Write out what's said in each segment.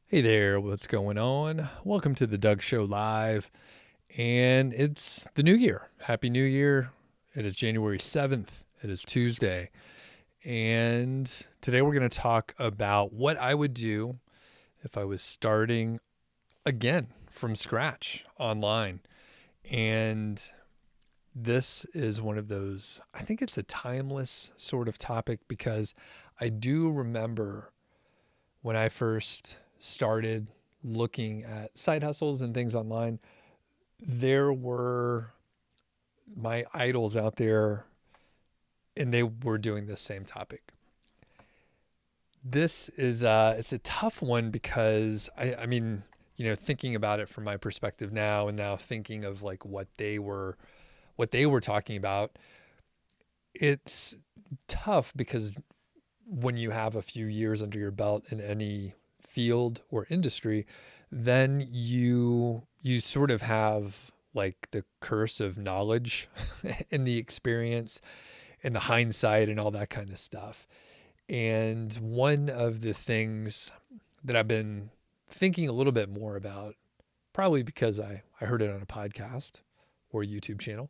Hey there, what's going on? Welcome to the Doug Show Live. And it's the new year. Happy New Year. It is January 7th. It is Tuesday. And today we're going to talk about what I would do if I was starting again from scratch online. And this is one of those, I think it's a timeless sort of topic because I do remember when I first started looking at side hustles and things online, there were my idols out there and they were doing this same topic. This is it's a tough one because I mean, thinking about it from my perspective now and now thinking of like what they were talking about, it's tough because when you have a few years under your belt in any field or industry, then you sort of have like the curse of knowledge and the experience and the hindsight and all that kind of stuff. And one of the things that I've been thinking a little bit more about, probably because I heard it on a podcast or a YouTube channel.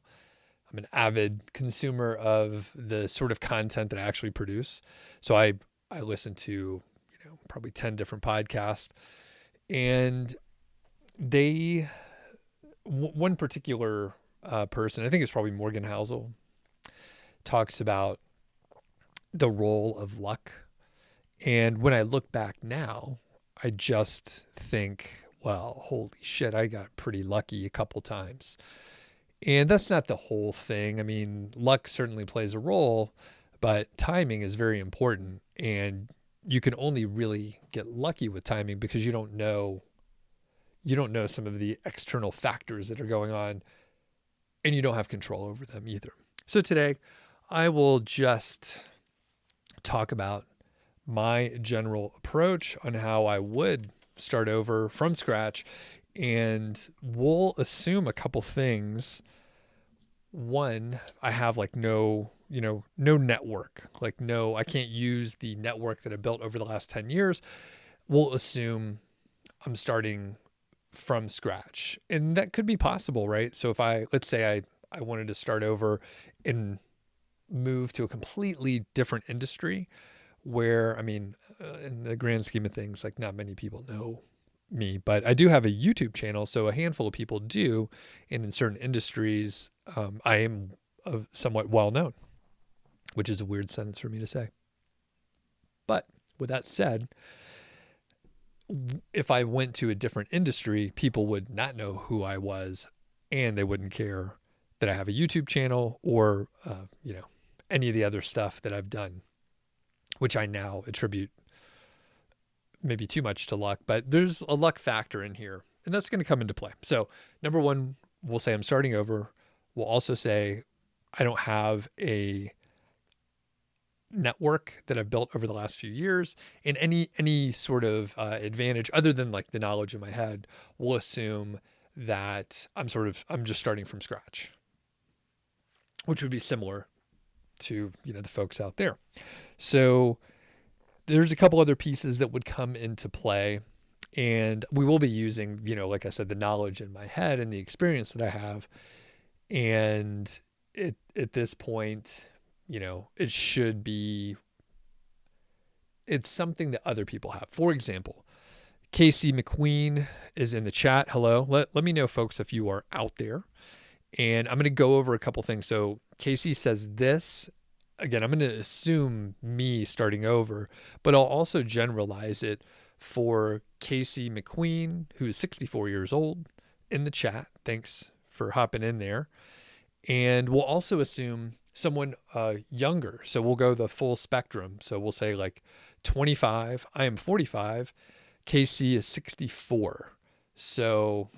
I'm an avid consumer of the sort of content that I actually produce. So I listen to, probably 10 different podcasts, and one particular person, I think it's probably Morgan Housel, talks about the role of luck. And when I look back now, I just think, well, holy shit, I got pretty lucky a couple times. And that's not the whole thing. I mean, luck certainly plays a role, but timing is very important. And you can only really get lucky with timing because you don't know some of the external factors that are going on, and you don't have control over them either. So today I will just talk about my general approach on how I would start over from scratch, and we'll assume a couple things. One, I have like no network, I can't use the network that I built over the last 10 years. We'll assume I'm starting from scratch, and that could be possible, right? So if let's say I wanted to start over and move to a completely different industry where, I mean, in the grand scheme of things, like not many people know me, but I do have a YouTube channel. So a handful of people do. And in certain industries, I am somewhat well known, which is a weird sentence for me to say. But with that said, if I went to a different industry, people would not know who I was, and they wouldn't care that I have a YouTube channel or, any of the other stuff that I've done, which I now attribute maybe too much to luck, but there's a luck factor in here, and that's going to come into play. So number one, we'll say I'm starting over. We'll also say I don't have a network that I've built over the last few years, and any sort of advantage other than like the knowledge in my head. We'll assume that I'm just starting from scratch, which would be similar to the folks out there. So there's a couple other pieces that would come into play, and we will be using, like I said, the knowledge in my head and the experience that I have. And at this point, it's something that other people have. For example, Casey McQueen is in the chat. Hello. Let me know, folks, if you are out there. And I'm going to go over a couple things. So Casey says this. Again, I'm going to assume me starting over, but I'll also generalize it for Casey McQueen, who is 64 years old, in the chat. Thanks for hopping in there. And we'll also assume someone younger. So we'll go the full spectrum. So we'll say like 25. I am 45. Casey is 64. So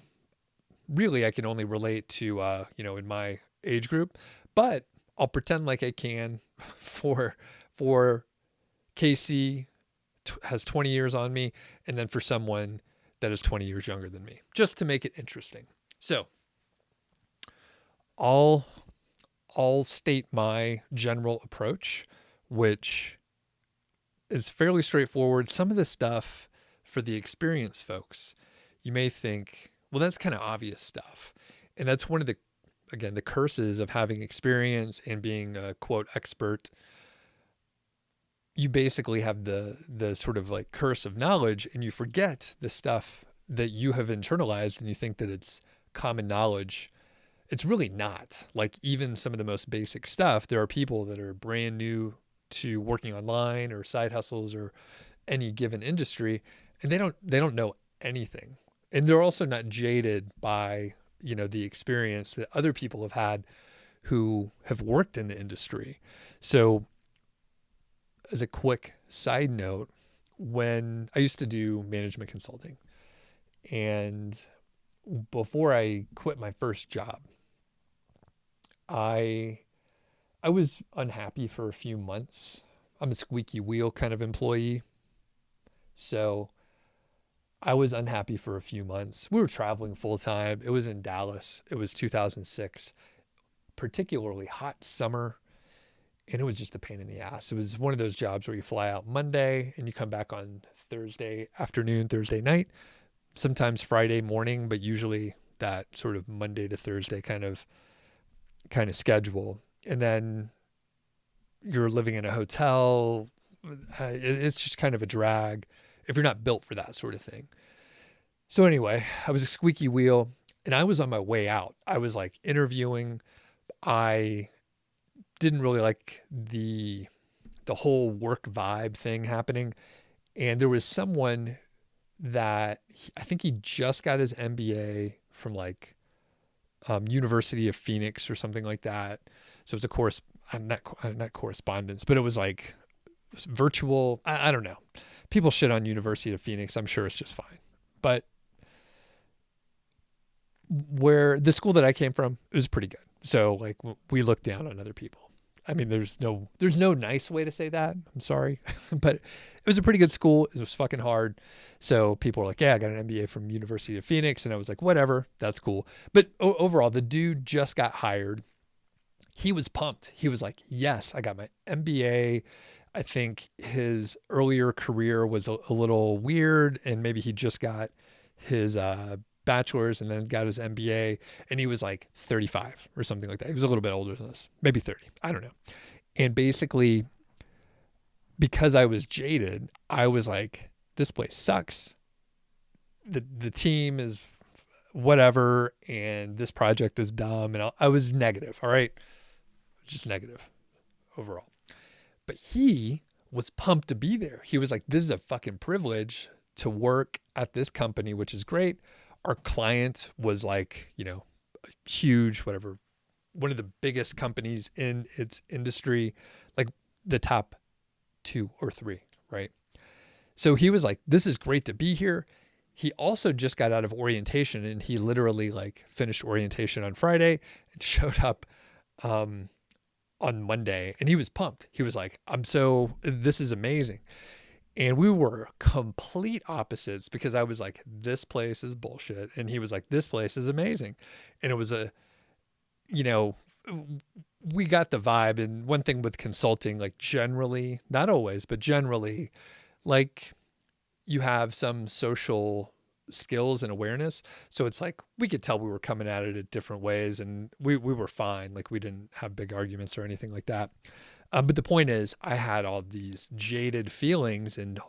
really I can only relate to, in my age group, but I'll pretend like I can for Casey has 20 years on me, and then for someone that is 20 years younger than me, just to make it interesting. So I'll state my general approach, which is fairly straightforward. Some of the stuff for the experienced folks, you may think, well, that's kind of obvious stuff. And that's one of the, again, the curses of having experience and being a quote expert. You basically have the sort of like curse of knowledge, and you forget the stuff that you have internalized and you think that it's common knowledge. It's really not. Like even some of the most basic stuff, there are people that are brand new to working online or side hustles or any given industry, and they don't know anything. And they're also not jaded by, you know, the experience that other people have had who have worked in the industry. So as a quick side note, when I used to do management consulting, and before I quit my first job, I was unhappy for a few months. I'm a squeaky wheel kind of employee. So I was unhappy for a few months. We were traveling full time. It was in Dallas. It was 2006, particularly hot summer. And it was just a pain in the ass. It was one of those jobs where you fly out Monday and you come back on Thursday afternoon, Thursday night, sometimes Friday morning, but usually that sort of Monday to Thursday kind of schedule. And then you're living in a hotel. It's just kind of a drag if you're not built for that sort of thing. So anyway, I was a squeaky wheel and I was on my way out. I was like interviewing. I didn't really like the whole work vibe thing happening. And there was someone that I think he just got his MBA from like University of Phoenix or something like that. So it was a course, not correspondence, but it was like virtual. I don't know. People shit on University of Phoenix. I'm sure it's just fine. But where the school that I came from, it was pretty good. So like we looked down on other people. I mean, there's no nice way to say that. I'm sorry, but it was a pretty good school. It was fucking hard. So people were like, yeah, I got an MBA from University of Phoenix. And I was like, whatever, that's cool. But overall, the dude just got hired. He was pumped. He was like, yes, I got my MBA. I think his earlier career was a little weird, and maybe he just got his bachelor's and then got his MBA, and he was like 35 or something like that. He was a little bit older than us, maybe 30. I don't know. And basically, because I was jaded, I was like, this place sucks. The team is whatever, and this project is dumb. And I was negative. All right. Just negative overall. But he was pumped to be there. He was like, this is a fucking privilege to work at this company, which is great. Our client was like, you know, huge, whatever, one of the biggest companies in its industry, like the top 2 or 3, right? So he was like, this is great to be here. He also just got out of orientation, and he literally like finished orientation on Friday and showed up on Monday, and he was pumped. He was like, this is amazing. And we were complete opposites, because I was like, this place is bullshit. And he was like, this place is amazing. And it was we got the vibe. And one thing with consulting, like generally, not always, but generally, like you have some social skills and awareness. So it's like, we could tell we were coming at it at different ways, and we were fine. Like we didn't have big arguments or anything like that. But the point is, I had all these jaded feelings and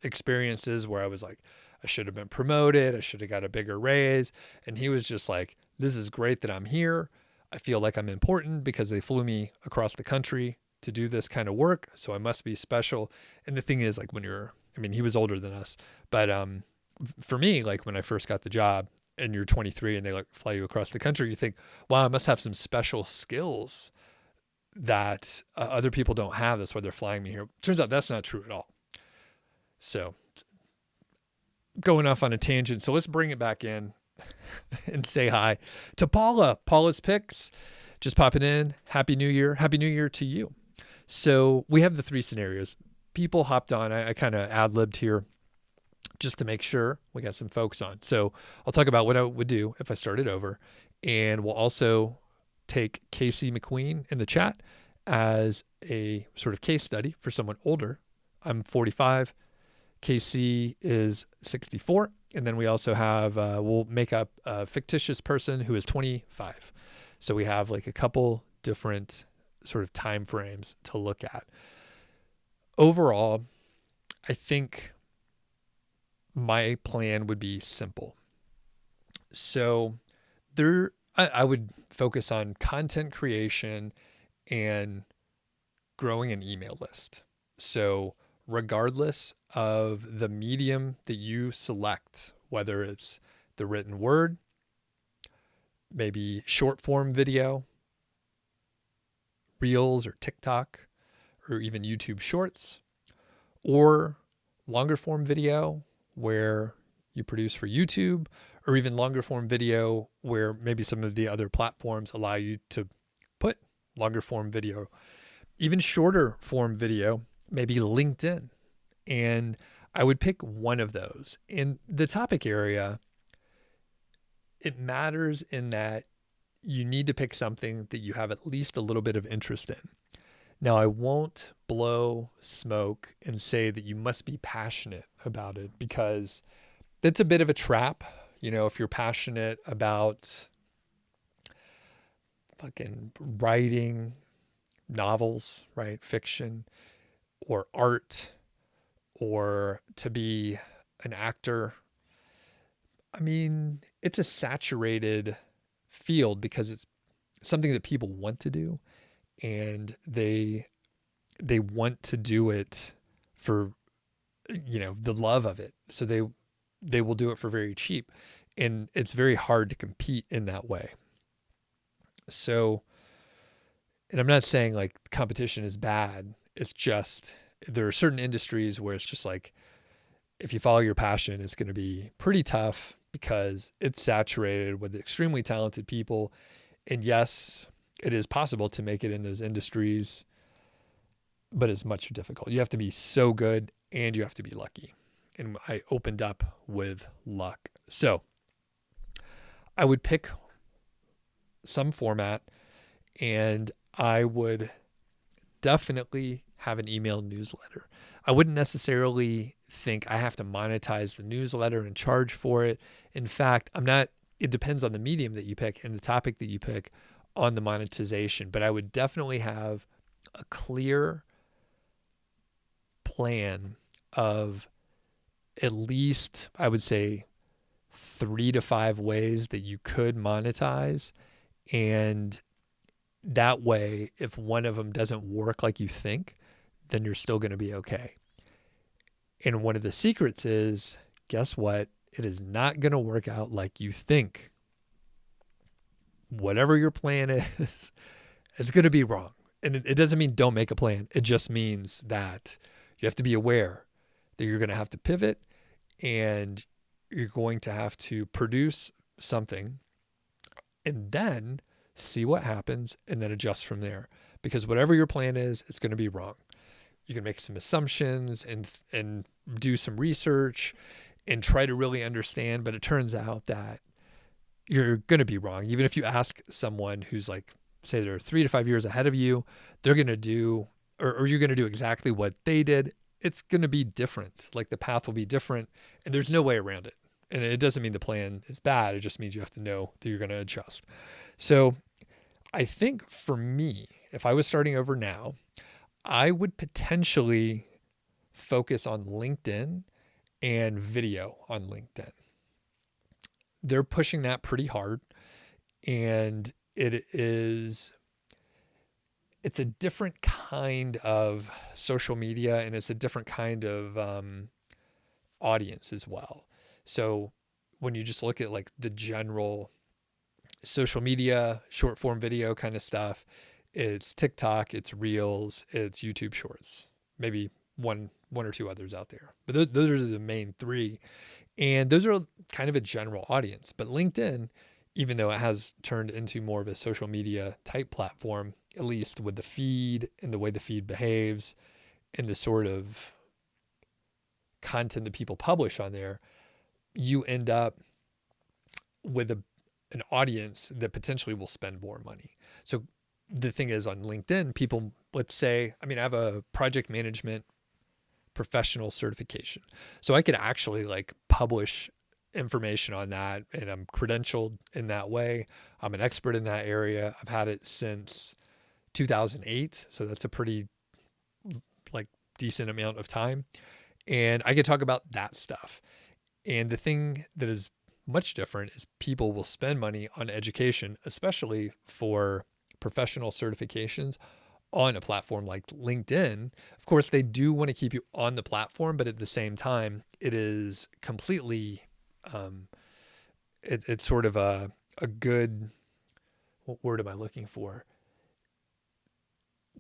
experiences where I was like, I should have been promoted. I should have got a bigger raise. And he was just like, this is great that I'm here. I feel like I'm important because they flew me across the country to do this kind of work. So I must be special. And the thing is, like he was older than us, but for me, like when I first got the job and you're 23 and they like fly you across the country, you think, wow, I must have some special skills that other people don't have. That's why they're flying me here. Turns out that's not true at all. So going off on a tangent. So let's bring it back in and say hi to Paula. Paula's Picks, just popping in. Happy New Year. Happy New Year to you. So we have the 3 scenarios. People hopped on. I kind of ad-libbed here just to make sure we got some folks on. So I'll talk about what I would do if I started over. And we'll also take Casey McQueen in the chat as a sort of case study for someone older. I'm 45. KC is 64. And then we also have, we'll make up a fictitious person who is 25. So we have like a couple different sort of time frames to look at. Overall, I think my plan would be simple. So I would focus on content creation and growing an email list. So regardless of the medium that you select, whether it's the written word, maybe short form video, Reels or TikTok, or even YouTube Shorts, or longer form video where you produce for YouTube, or even longer form video where maybe some of the other platforms allow you to put longer form video, even shorter form video, maybe LinkedIn. And I would pick one of those. In the topic area, it matters in that you need to pick something that you have at least a little bit of interest in. Now, I won't blow smoke and say that you must be passionate about it, because that's a bit of a trap. You know, if you're passionate about fucking writing novels, right? Fiction or art, or to be an actor. I mean, it's a saturated field because it's something that people want to do, and they want to do it for, you know, the love of it. So they will do it for very cheap, and it's very hard to compete in that way. So, and I'm not saying like competition is bad. It's just there are certain industries where it's just like, if you follow your passion, it's going to be pretty tough because it's saturated with extremely talented people. And yes, it is possible to make it in those industries, but it's much difficult. You have to be so good and you have to be lucky. And I opened up with luck. So I would pick some format, and I would definitely have an email newsletter. I wouldn't necessarily think I have to monetize the newsletter and charge for it. In fact, it depends on the medium that you pick and the topic that you pick on the monetization, but I would definitely have a clear plan of at least, I would say, 3 to 5 ways that you could monetize. And that way, if one of them doesn't work like you think, then you're still going to be okay. And one of the secrets is, guess what? It is not going to work out like you think. Whatever your plan is, it's going to be wrong. And it doesn't mean don't make a plan. It just means that you have to be aware that you're going to have to pivot, and you're going to have to produce something and then see what happens and then adjust from there. Because whatever your plan is, it's going to be wrong. You can make some assumptions and do some research and try to really understand, but it turns out that you're going to be wrong. Even if you ask someone who's like, say they're 3 to 5 years ahead of you, they're going to do, or you're going to do exactly what they did. It's going to be different. Like the path will be different, and there's no way around it. And it doesn't mean the plan is bad. It just means you have to know that you're going to adjust. So I think for me, if I was starting over now, I would potentially focus on LinkedIn and video on LinkedIn. They're pushing that pretty hard, and it's a different kind of social media, and it's a different kind of audience as well. So when you just look at like the general social media, short form video kind of stuff, it's TikTok, it's Reels, it's YouTube Shorts, maybe one or two others out there. But those are the main 3. And those are kind of a general audience. But LinkedIn, even though it has turned into more of a social media type platform, at least with the feed and the way the feed behaves and the sort of content that people publish on there, you end up with an audience that potentially will spend more money. So the thing is, on LinkedIn, people, let's say, I have a project management professional certification. So I could actually like publish information on that, and I'm credentialed in that way. I'm an expert in that area. I've had it since 2008. So that's a pretty like decent amount of time. And I could talk about that stuff. And the thing that is much different is people will spend money on education, especially for professional certifications on a platform like LinkedIn. Of course, they do want to keep you on the platform, but at the same time, it is completely, it's sort of a good, what word am I looking for?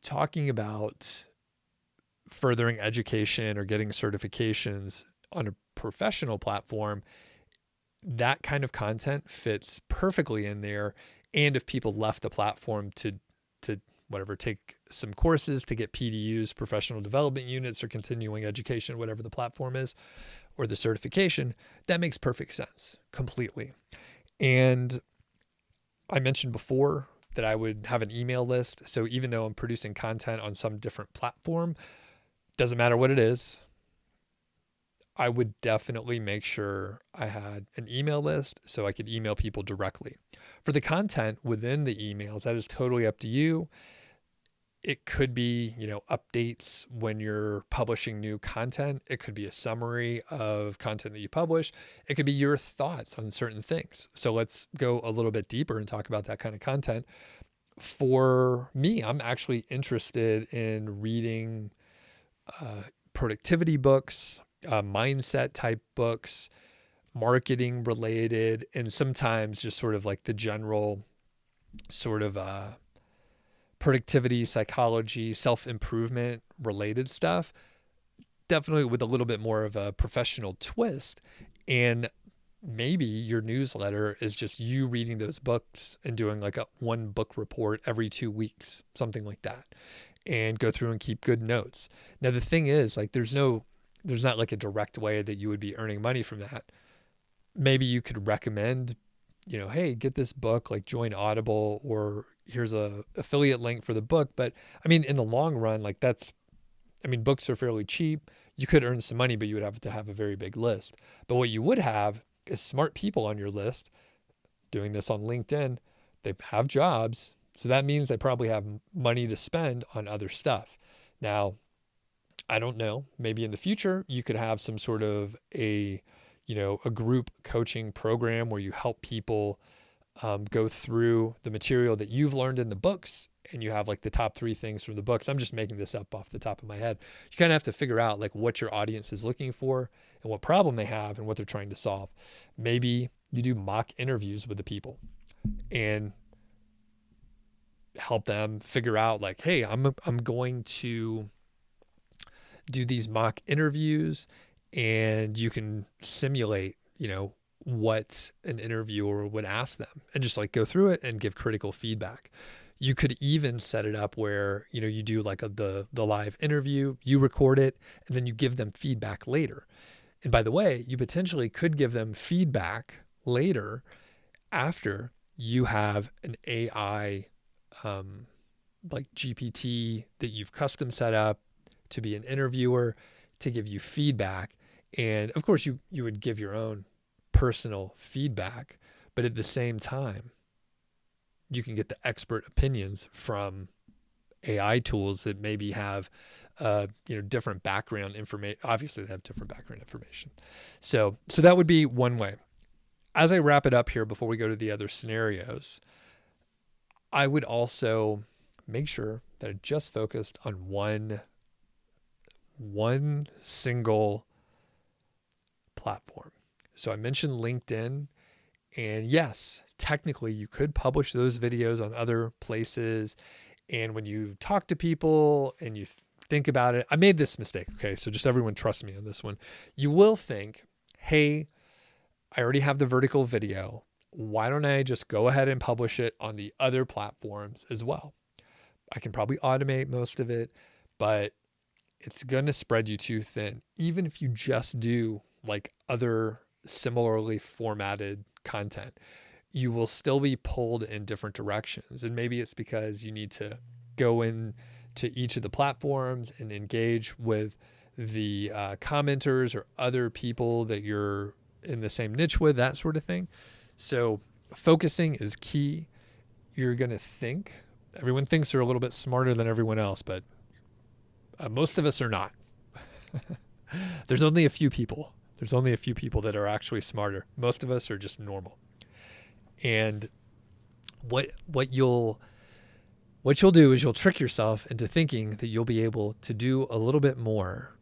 Talking about furthering education or getting certifications on a professional platform, that kind of content fits perfectly in there. And if people left the platform to whatever, take some courses to get PDUs, professional development units, or continuing education, whatever the platform is, or the certification, that makes perfect sense completely. And I mentioned before that I would have an email list. So even though I'm producing content on some different platform, doesn't matter what it is, I would definitely make sure I had an email list so I could email people directly. For the content within the emails, that is totally up to you. It could be, updates when you're publishing new content. It could be a summary of content that you publish. It could be your thoughts on certain things. So let's go a little bit deeper and talk about that kind of content. For me, I'm actually interested in reading productivity books, mindset type books, marketing related, and sometimes just sort of like the general sort of productivity, psychology, self-improvement related stuff, definitely with a little bit more of a professional twist. And maybe your newsletter is just you reading those books and doing like a one book report every 2 weeks, something like that, and go through and keep good notes. Now, the thing is, like, there's not like a direct way that you would be earning money from that. Maybe you could recommend, hey, get this book, like join Audible, or here's a affiliate link for the book. But I mean, in the long run, like books are fairly cheap. You could earn some money, but you would have to have a very big list. But what you would have is smart people on your list doing this on LinkedIn. They have jobs. So that means they probably have money to spend on other stuff. Now, I don't know, maybe in the future you could have some sort of a group coaching program where you help people go through the material that you've learned in the books, and you have like the top 3 things from the books. I'm just making this up off the top of my head. You kind of have to figure out like what your audience is looking for and what problem they have and what they're trying to solve. Maybe you do mock interviews with the people and help them figure out like, hey, I'm going to do these mock interviews, and you can simulate, what an interviewer would ask them, and just like go through it and give critical feedback. You could even set it up where, you do like the live interview, you record it, and then you give them feedback later. And by the way, you potentially could give them feedback later after you have an AI like GPT that you've custom set up to be an interviewer to give you feedback. And of course you would give your own personal feedback, but at the same time, you can get the expert opinions from AI tools that maybe have, different background information. Obviously they have different background information. So that would be one way. As I wrap it up here, before we go to the other scenarios, I would also make sure that I just focused on one single platform. So I mentioned LinkedIn, and yes, technically you could publish those videos on other places. And when you talk to people and you think about it, I made this mistake. Okay. So just everyone trust me on this one. You will think, hey, I already have the vertical video. Why don't I just go ahead and publish it on the other platforms as well? I can probably automate most of it, but it's going to spread you too thin. Even if you just do like other similarly formatted content, you will still be pulled in different directions. And maybe it's because you need to go in to each of the platforms and engage with the commenters or other people that you're in the same niche with, that sort of thing. So focusing is key. You're going to think. Everyone thinks they're a little bit smarter than everyone else, but most of us are not. There's only a few people. There's only a few people that are actually smarter. Most of us are just normal. And what you'll do is you'll trick yourself into thinking that you'll be able to do a little bit more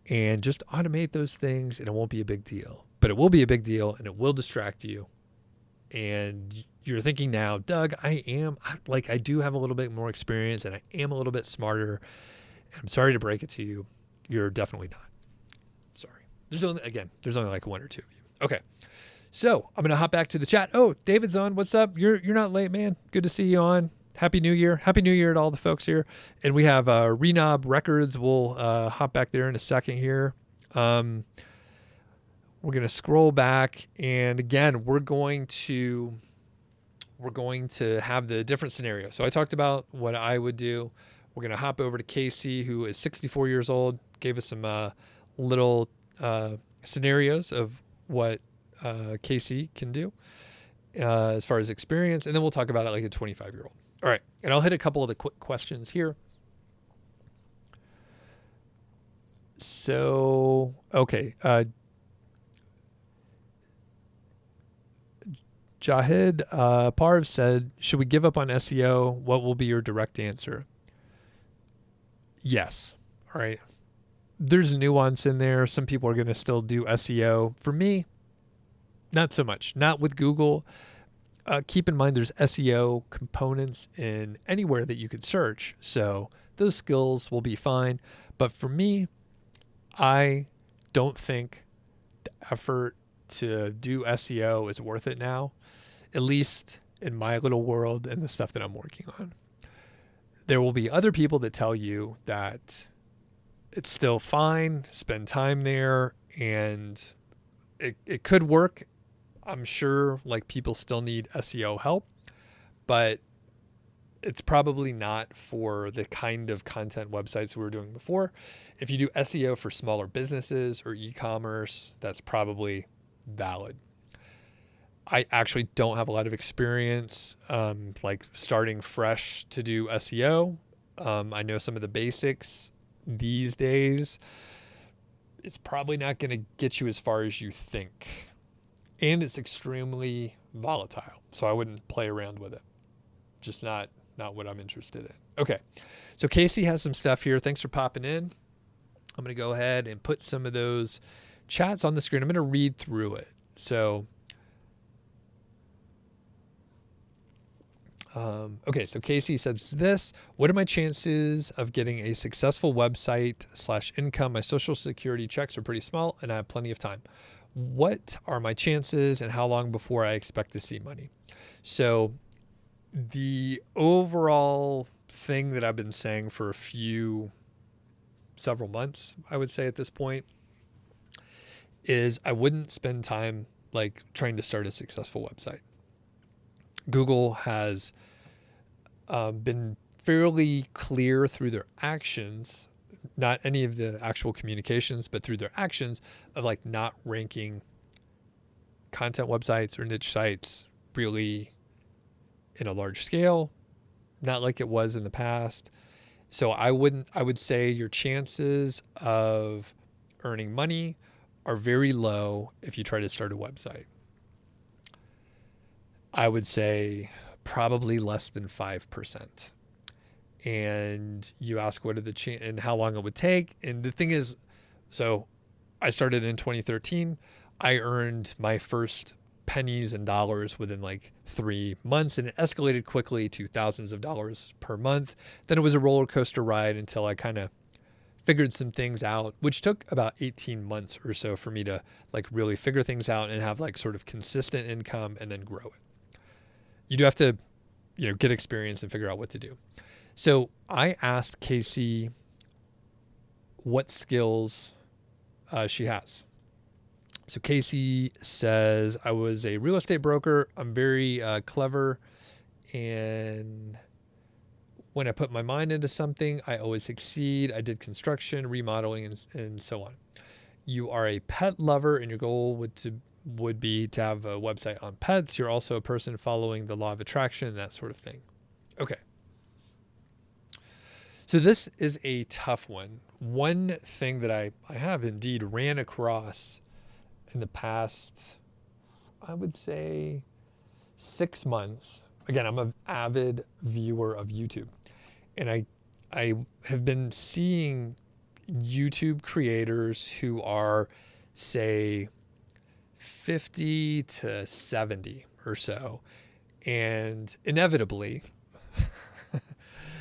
and just automate those things, and it won't be a big deal. But it will be a big deal, and it will distract you. And you're thinking now, Doug, I do have a little bit more experience, and I am a little bit smarter. And I'm sorry to break it to you. You're definitely not. Sorry. There's only like one or two of you. Okay. So I'm going to hop back to the chat. Oh, David's on. What's up? You're not late, man. Good to see you on. Happy New Year. Happy New Year to all the folks here. And we have Renob Records. We'll hop back there in a second here. We're going to scroll back. And again, we're going to have the different scenarios. So I talked about what I would do. We're going to hop over to Casey, who is 64 years old, gave us some little scenarios of what Casey can do as far as experience. And then we'll talk about it like a 25-year-old. All right. And I'll hit a couple of the quick questions here. So, okay. Jahid Parv said, should we give up on SEO? What will be your direct answer? Yes. All right. There's nuance in there. Some people are going to still do SEO. For me, not so much. Not with Google. Keep in mind there's SEO components in anywhere that you could search. So those skills will be fine. But for me, I don't think the effort to do SEO is worth it now, at least in my little world and the stuff that I'm working on. There will be other people that tell you that it's still fine, spend time there, and it could work. I'm sure like people still need SEO help, but it's probably not for the kind of content websites we were doing before. If you do SEO for smaller businesses or e-commerce, that's probably valid. I actually don't have a lot of experience like starting fresh to do SEO. I know some of the basics these days. It's probably not going to get you as far as you think. And it's extremely volatile. So I wouldn't play around with it. Just not what I'm interested in. Okay. So Casey has some stuff here. Thanks for popping in. I'm going to go ahead and put some of those chats on the screen. I'm going to read through it. So, okay. So Casey says this: what are my chances of getting a successful website / income? My social security checks are pretty small and I have plenty of time. What are my chances and how long before I expect to see money? So the overall thing that I've been saying for several months, I would say at this point, is I wouldn't spend time like trying to start a successful website. Google has been fairly clear through their actions, not any of the actual communications, but through their actions of like not ranking content websites or niche sites really in a large scale, not like it was in the past. So I would say your chances of earning money are very low if you try to start a website. I would say probably less than 5%. And you ask what are the and how long it would take. And the thing is, so I started in 2013. I earned my first pennies and dollars within like 3 months, and it escalated quickly to thousands of dollars per month. Then it was a roller coaster ride until I kind of figured some things out, which took about 18 months or so for me to like really figure things out and have like sort of consistent income and then grow it. You do have to, get experience and figure out what to do. So I asked Casey what skills she has. So Casey says, I was a real estate broker. I'm very clever and When I put my mind into something, I always succeed. I did construction, remodeling, and so on. You are a pet lover, and your goal would be to have a website on pets. You're also a person following the law of attraction, that sort of thing. Okay. So this is a tough one. One thing that I have indeed ran across in the past, I would say 6 months. Again, I'm an avid viewer of YouTube, and I have been seeing YouTube creators who are, say, 50 to 70 or so. And inevitably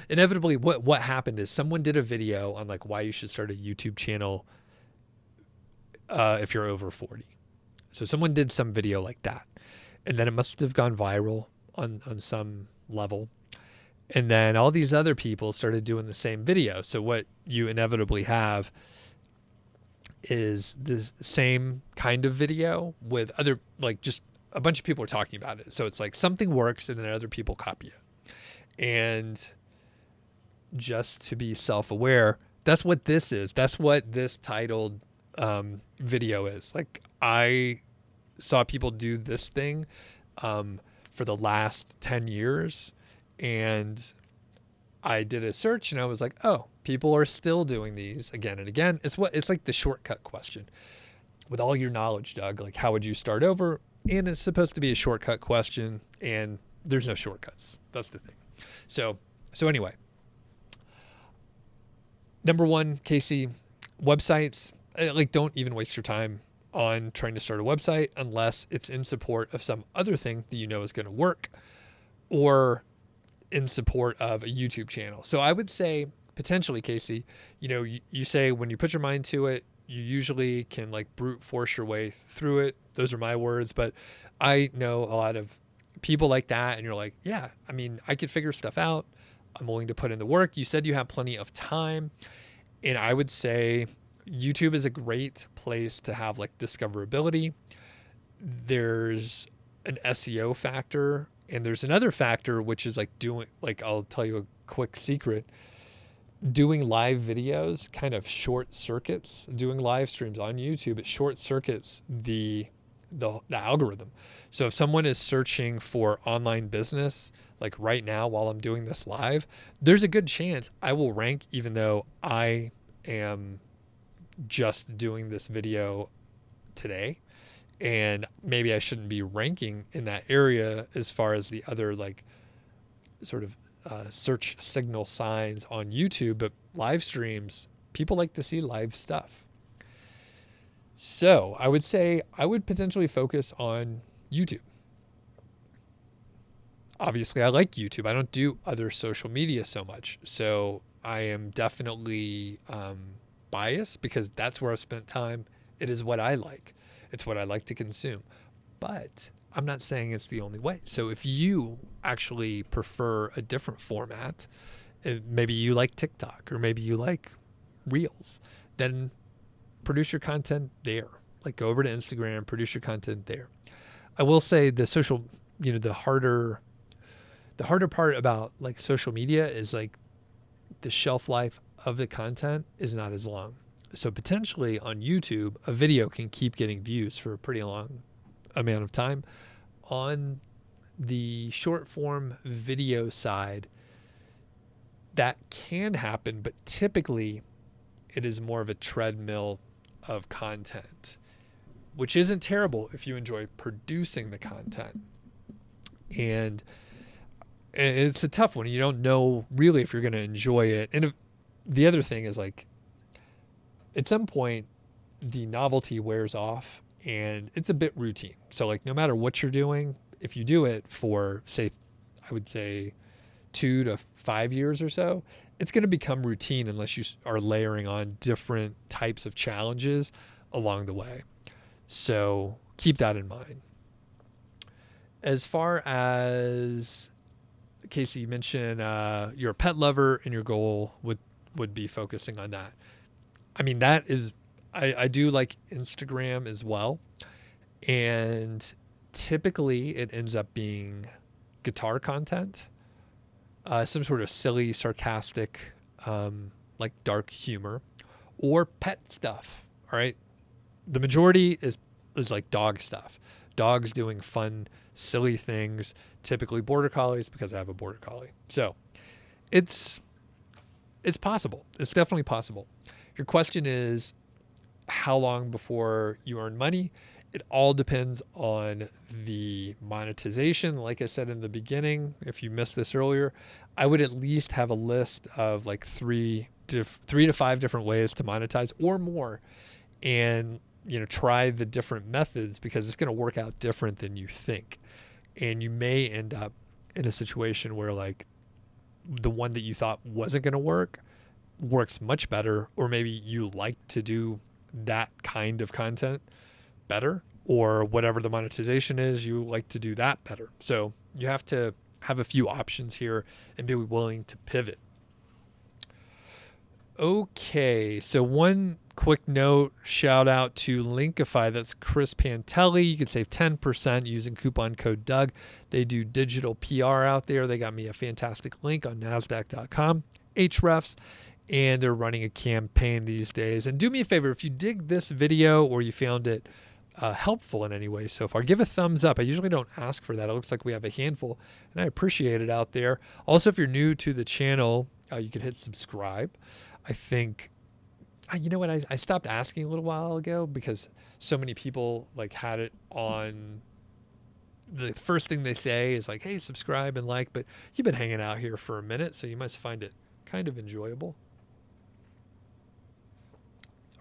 what happened is someone did a video on like why you should start a YouTube channel if you're over 40. So someone did some video like that, and then it must have gone viral on some level. And then all these other people started doing the same video. So what you inevitably have is this same kind of video with other, like, just a bunch of people are talking about it. So it's like something works and then other people copy it. And just to be self-aware, that's what this is. That's what this titled video is. Like, I saw people do this thing for the last 10 years. And I did a search and I was like, oh, people are still doing these again and again. It's like the shortcut question. With all your knowledge, Doug, like, how would you start over? And it's supposed to be a shortcut question, and there's no shortcuts. That's the thing. So anyway, number one, Casey, websites, like, don't even waste your time on trying to start a website unless it's in support of some other thing that you know is going to work, or in support of a YouTube channel. So I would say potentially, Casey, you say when you put your mind to it, you usually can like brute force your way through it. Those are my words, but I know a lot of people like that. And you're like, yeah, I mean, I could figure stuff out. I'm willing to put in the work. You said you have plenty of time. And I would say YouTube is a great place to have like discoverability. There's an SEO factor. And there's another factor, which is like I'll tell you a quick secret. Doing live videos kind of short circuits, doing live streams on YouTube, it short circuits the algorithm. So if someone is searching for online business, like right now while I'm doing this live, there's a good chance I will rank, even though I am just doing this video today. And maybe I shouldn't be ranking in that area as far as the other like sort of search signal signs on YouTube, but live streams, people like to see live stuff. So I would say I would potentially focus on YouTube. Obviously, I like YouTube. I don't do other social media so much. So I am definitely biased because that's where I've spent time. It is what I like. It's what I like to consume, but I'm not saying it's the only way. So if you actually prefer a different format, maybe you like TikTok or maybe you like Reels, then produce your content there. Like, go over to Instagram, produce your content there. I will say the social, the harder part about like social media is like the shelf life of the content is not as long. So potentially on YouTube, a video can keep getting views for a pretty long amount of time. On the short form video side, that can happen, but typically it is more of a treadmill of content, which isn't terrible if you enjoy producing the content. And it's a tough one. You don't know really if you're going to enjoy it. And the other thing is, like, at some point, the novelty wears off and it's a bit routine. So like, no matter what you're doing, if you do it for, say, I would say 2 to 5 years or so, it's going to become routine unless you are layering on different types of challenges along the way. So keep that in mind. As far as, Casey, you mentioned you're a pet lover and your goal would be focusing on that. I mean, that is, I do like Instagram as well. And typically it ends up being guitar content. some sort of silly, sarcastic, like dark humor, or pet stuff. All right. The majority is like dog stuff. Dogs doing fun, silly things, typically border collies because I have a border collie. So it's possible. It's definitely possible. Your question is how long before you earn money? It all depends on the monetization. Like I said in the beginning, if you missed this earlier, I would at least have a list of like three to five different ways to monetize or more, and try the different methods, because it's going to work out different than you think. And you may end up in a situation where like the one that you thought wasn't going to work works much better, or maybe you like to do that kind of content better, or whatever the monetization is, you like to do that better. So you have to have a few options here and be willing to pivot. Okay, so one quick note, shout out to Linkify. That's Chris Pantelli. You can save 10% using coupon code Doug. They do digital PR out there. They got me a fantastic link on NASDAQ.com, Ahrefs, and they're running a campaign these days. And do me a favor, if you dig this video or you found it helpful in any way so far, give a thumbs up. I usually don't ask for that. It looks like we have a handful, and I appreciate it out there. Also, if you're new to the channel, you can hit subscribe. I think, you know what, I stopped asking a little while ago because so many people like had it on. The first thing they say is like, hey, subscribe and like, but you've been hanging out here for a minute, so you must find it kind of enjoyable.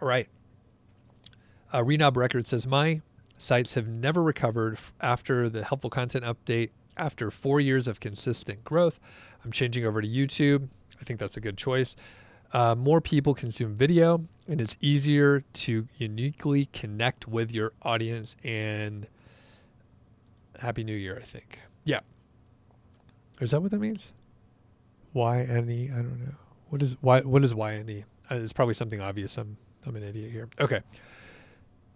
All right. Renob Records says, my sites have never recovered after the helpful content update. After 4 years of consistent growth, I'm changing over to YouTube. I think that's a good choice. More people consume video, and it's easier to uniquely connect with your audience. And Happy New Year, I think. Yeah. Is that what that means? YNE? I don't know. What is YNE? It's probably something obvious. I'm an idiot here. Okay.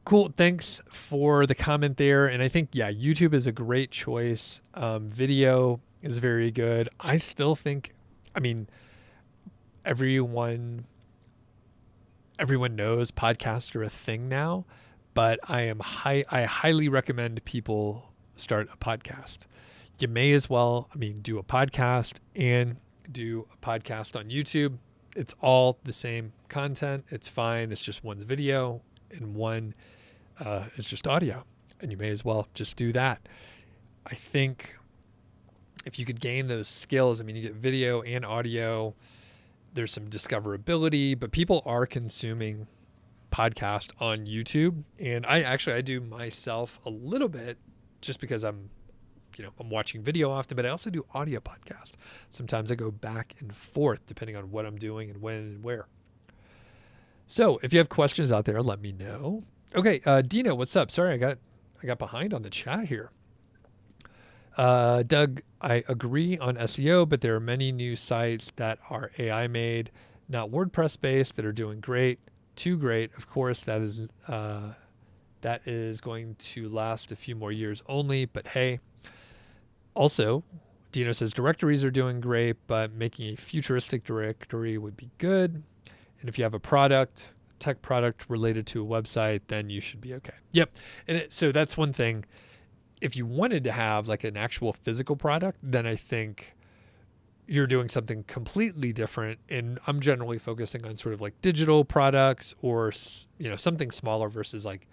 Cool. Thanks for the comment there. And I think, yeah, YouTube is a great choice. Video is very good. I still think, everyone knows podcasts are a thing now, but I highly recommend people start a podcast. You may as well, do a podcast and do a podcast on YouTube. It's all the same content. It's fine. It's just one's video and one it's just audio, and you may as well just do that. I think if you could gain those skills, you get video and audio, there's some discoverability, but people are consuming podcast on YouTube. And I do myself a little bit just because I'm watching video often, but I also do audio podcasts. Sometimes I go back and forth depending on what I'm doing and when and where. So if you have questions out there, let me know. Okay. Dino, what's up? Sorry, I got behind on the chat here. Doug, I agree on SEO, but there are many new sites that are AI made, not WordPress based, that are doing great, too great. Of course, that is going to last a few more years only, but hey. Also, Dino says directories are doing great, but making a futuristic directory would be good. And if you have a tech product related to a website, then you should be okay. Yep. And so that's one thing. If you wanted to have like an actual physical product, then I think you're doing something completely different. And I'm generally focusing on sort of like digital products or, something smaller versus like,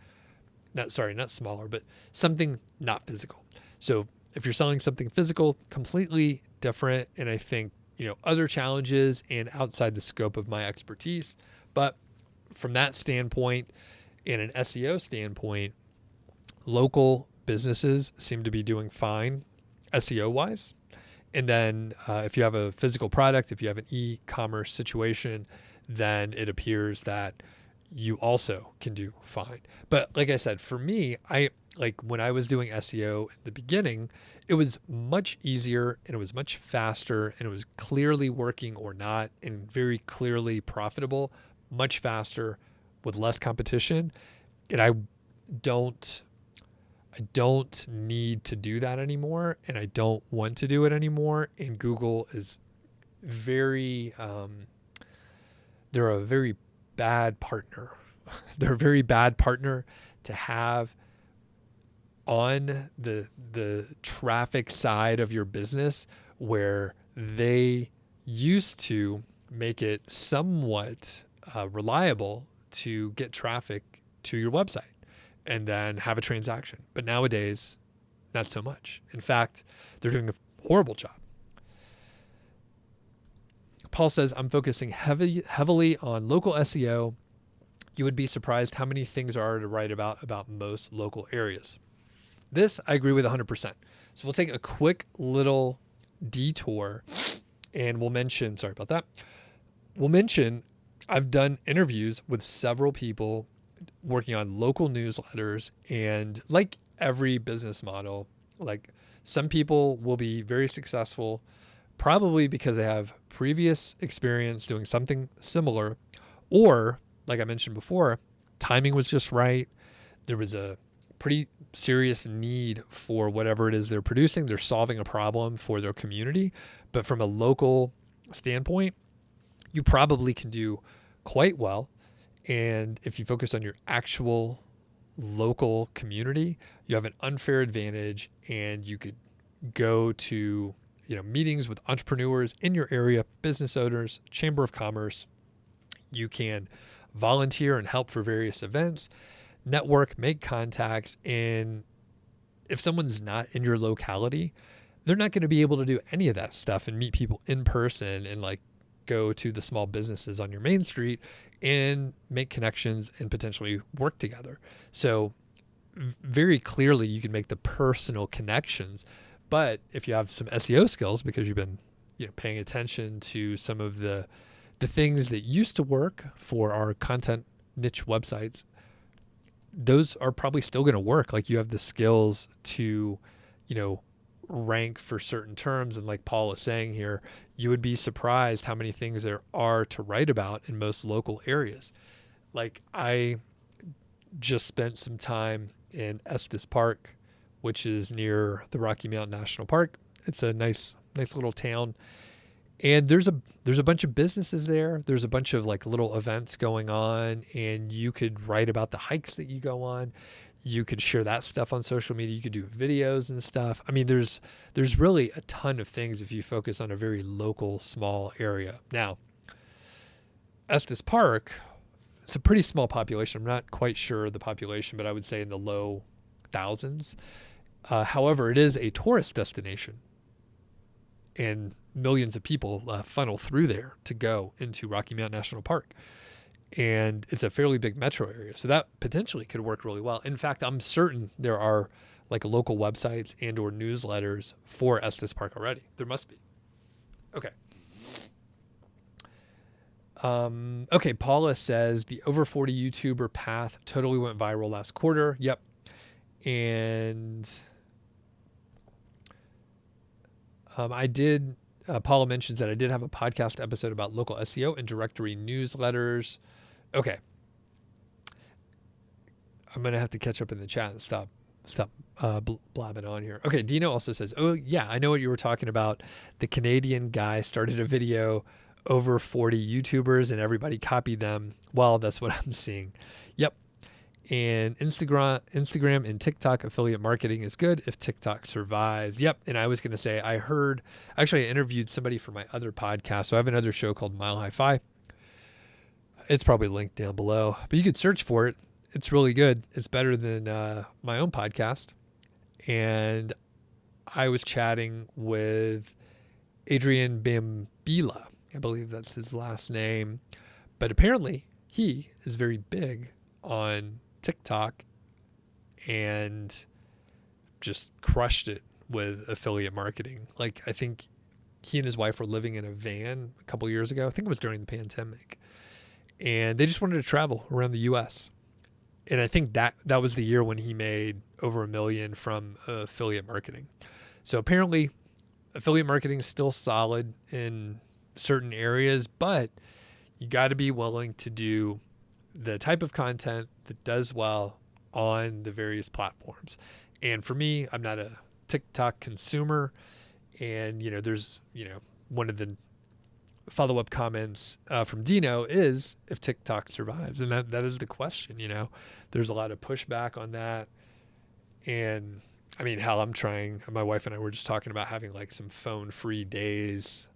not smaller, but something not physical. So if you're selling something physical, completely different. And I think, other challenges and outside the scope of my expertise. But from that standpoint and an SEO standpoint, local businesses seem to be doing fine SEO wise. And then if you have a physical product, if you have an e-commerce situation, then it appears that you also can do fine. But like I said, for me, when I was doing SEO in the beginning, it was much easier and it was much faster and it was clearly working or not and very clearly profitable, much faster with less competition. And I don't need to do that anymore, and I don't want to do it anymore. And Google is very, they're a very bad partner. They're a very bad partner to have on the traffic side of your business, where they used to make it somewhat reliable to get traffic to your website and then have a transaction. But nowadays, not so much. In fact, they're doing a horrible job. Paul says, I'm focusing heavily on local SEO. You would be surprised how many things there are to write about most local areas. This I agree with 100%. So we'll take a quick little detour and we'll mention, I've done interviews with several people working on local newsletters, and like every business model, like some people will be very successful probably because they have previous experience doing something similar, or like I mentioned before, timing was just right. There was a pretty serious need for whatever it is they're producing. They're solving a problem for their community. But from a local standpoint, you probably can do quite well. And if you focus on your actual local community, you have an unfair advantage, and you could go to, meetings with entrepreneurs in your area, business owners, chamber of commerce. You can volunteer and help for various events, network, make contacts. And if someone's not in your locality, they're not going to be able to do any of that stuff and meet people in person and like go to the small businesses on your main street and make connections and potentially work together. So very clearly you can make the personal connections. But if you have some SEO skills, because you've been paying attention to some of the things that used to work for our content niche websites, those are probably still going to work. Like you have the skills to, rank for certain terms. And like Paul is saying here, you would be surprised how many things there are to write about in most local areas. Like I just spent some time in Estes Park, which is near the Rocky Mountain National Park. It's a nice little town. And there's a bunch of businesses there. There's a bunch of like little events going on, and you could write about the hikes that you go on. You could share that stuff on social media. You could do videos and stuff. I mean, there's really a ton of things if you focus on a very local, small area. Now, Estes Park, it's a pretty small population. I'm not quite sure the population, but I would say in the low thousands. However, it is a tourist destination, and millions of people funnel through there to go into Rocky Mountain National Park. And it's a fairly big metro area. So that potentially could work really well. In fact, I'm certain there are like local websites and or newsletters for Estes Park already. There must be. Okay. Okay, Paula says the over 40 YouTuber path totally went viral last quarter. Yep. And Paula mentions that I did have a podcast episode about local SEO and directory newsletters. Okay. I'm going to have to catch up in the chat and stop blabbing on here. Okay. Dino also says, oh yeah, I know what you were talking about. The Canadian guy started a video, over 40 YouTubers, and everybody copied them. Well, that's what I'm seeing. Yep. And Instagram and TikTok affiliate marketing is good if TikTok survives. Yep. And I was going to say, I interviewed somebody for my other podcast. So I have another show called Mile High Fi. It's probably linked down below, but you could search for it. It's really good. It's better than my own podcast. And I was chatting with Adrian Bambila. I believe that's his last name. But apparently he is very big on TikTok and just crushed it with affiliate marketing. Like I think he and his wife were living in a van a couple years ago. I think it was during the pandemic. And they just wanted to travel around the US. And I think that was the year when he made over $1 million from affiliate marketing. So apparently affiliate marketing is still solid in certain areas, but you got to be willing to do the type of content that does well on the various platforms. And for me, I'm not a TikTok consumer. And, there's, one of the follow-up comments from Dino is if TikTok survives. And that is the question, There's a lot of pushback on that. And I mean, hell, I'm trying. My wife and I were just talking about having like some phone-free days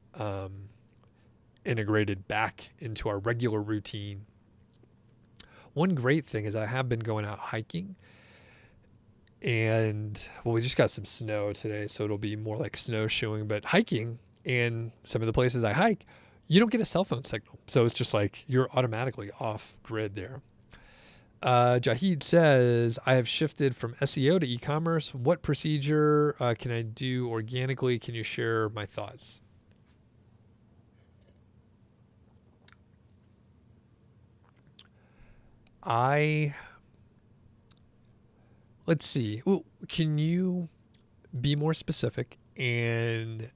integrated back into our regular routine. One great thing is I have been going out hiking. And, well, we just got some snow today, so it'll be more like snowshoeing. But hiking, and some of the places I hike, you don't get a cell phone signal. So it's just like you're automatically off grid there. Jahid says, I have shifted from SEO to e-commerce. What procedure can I do organically? Can you share my thoughts? Let's see. Ooh, can you be more specific? And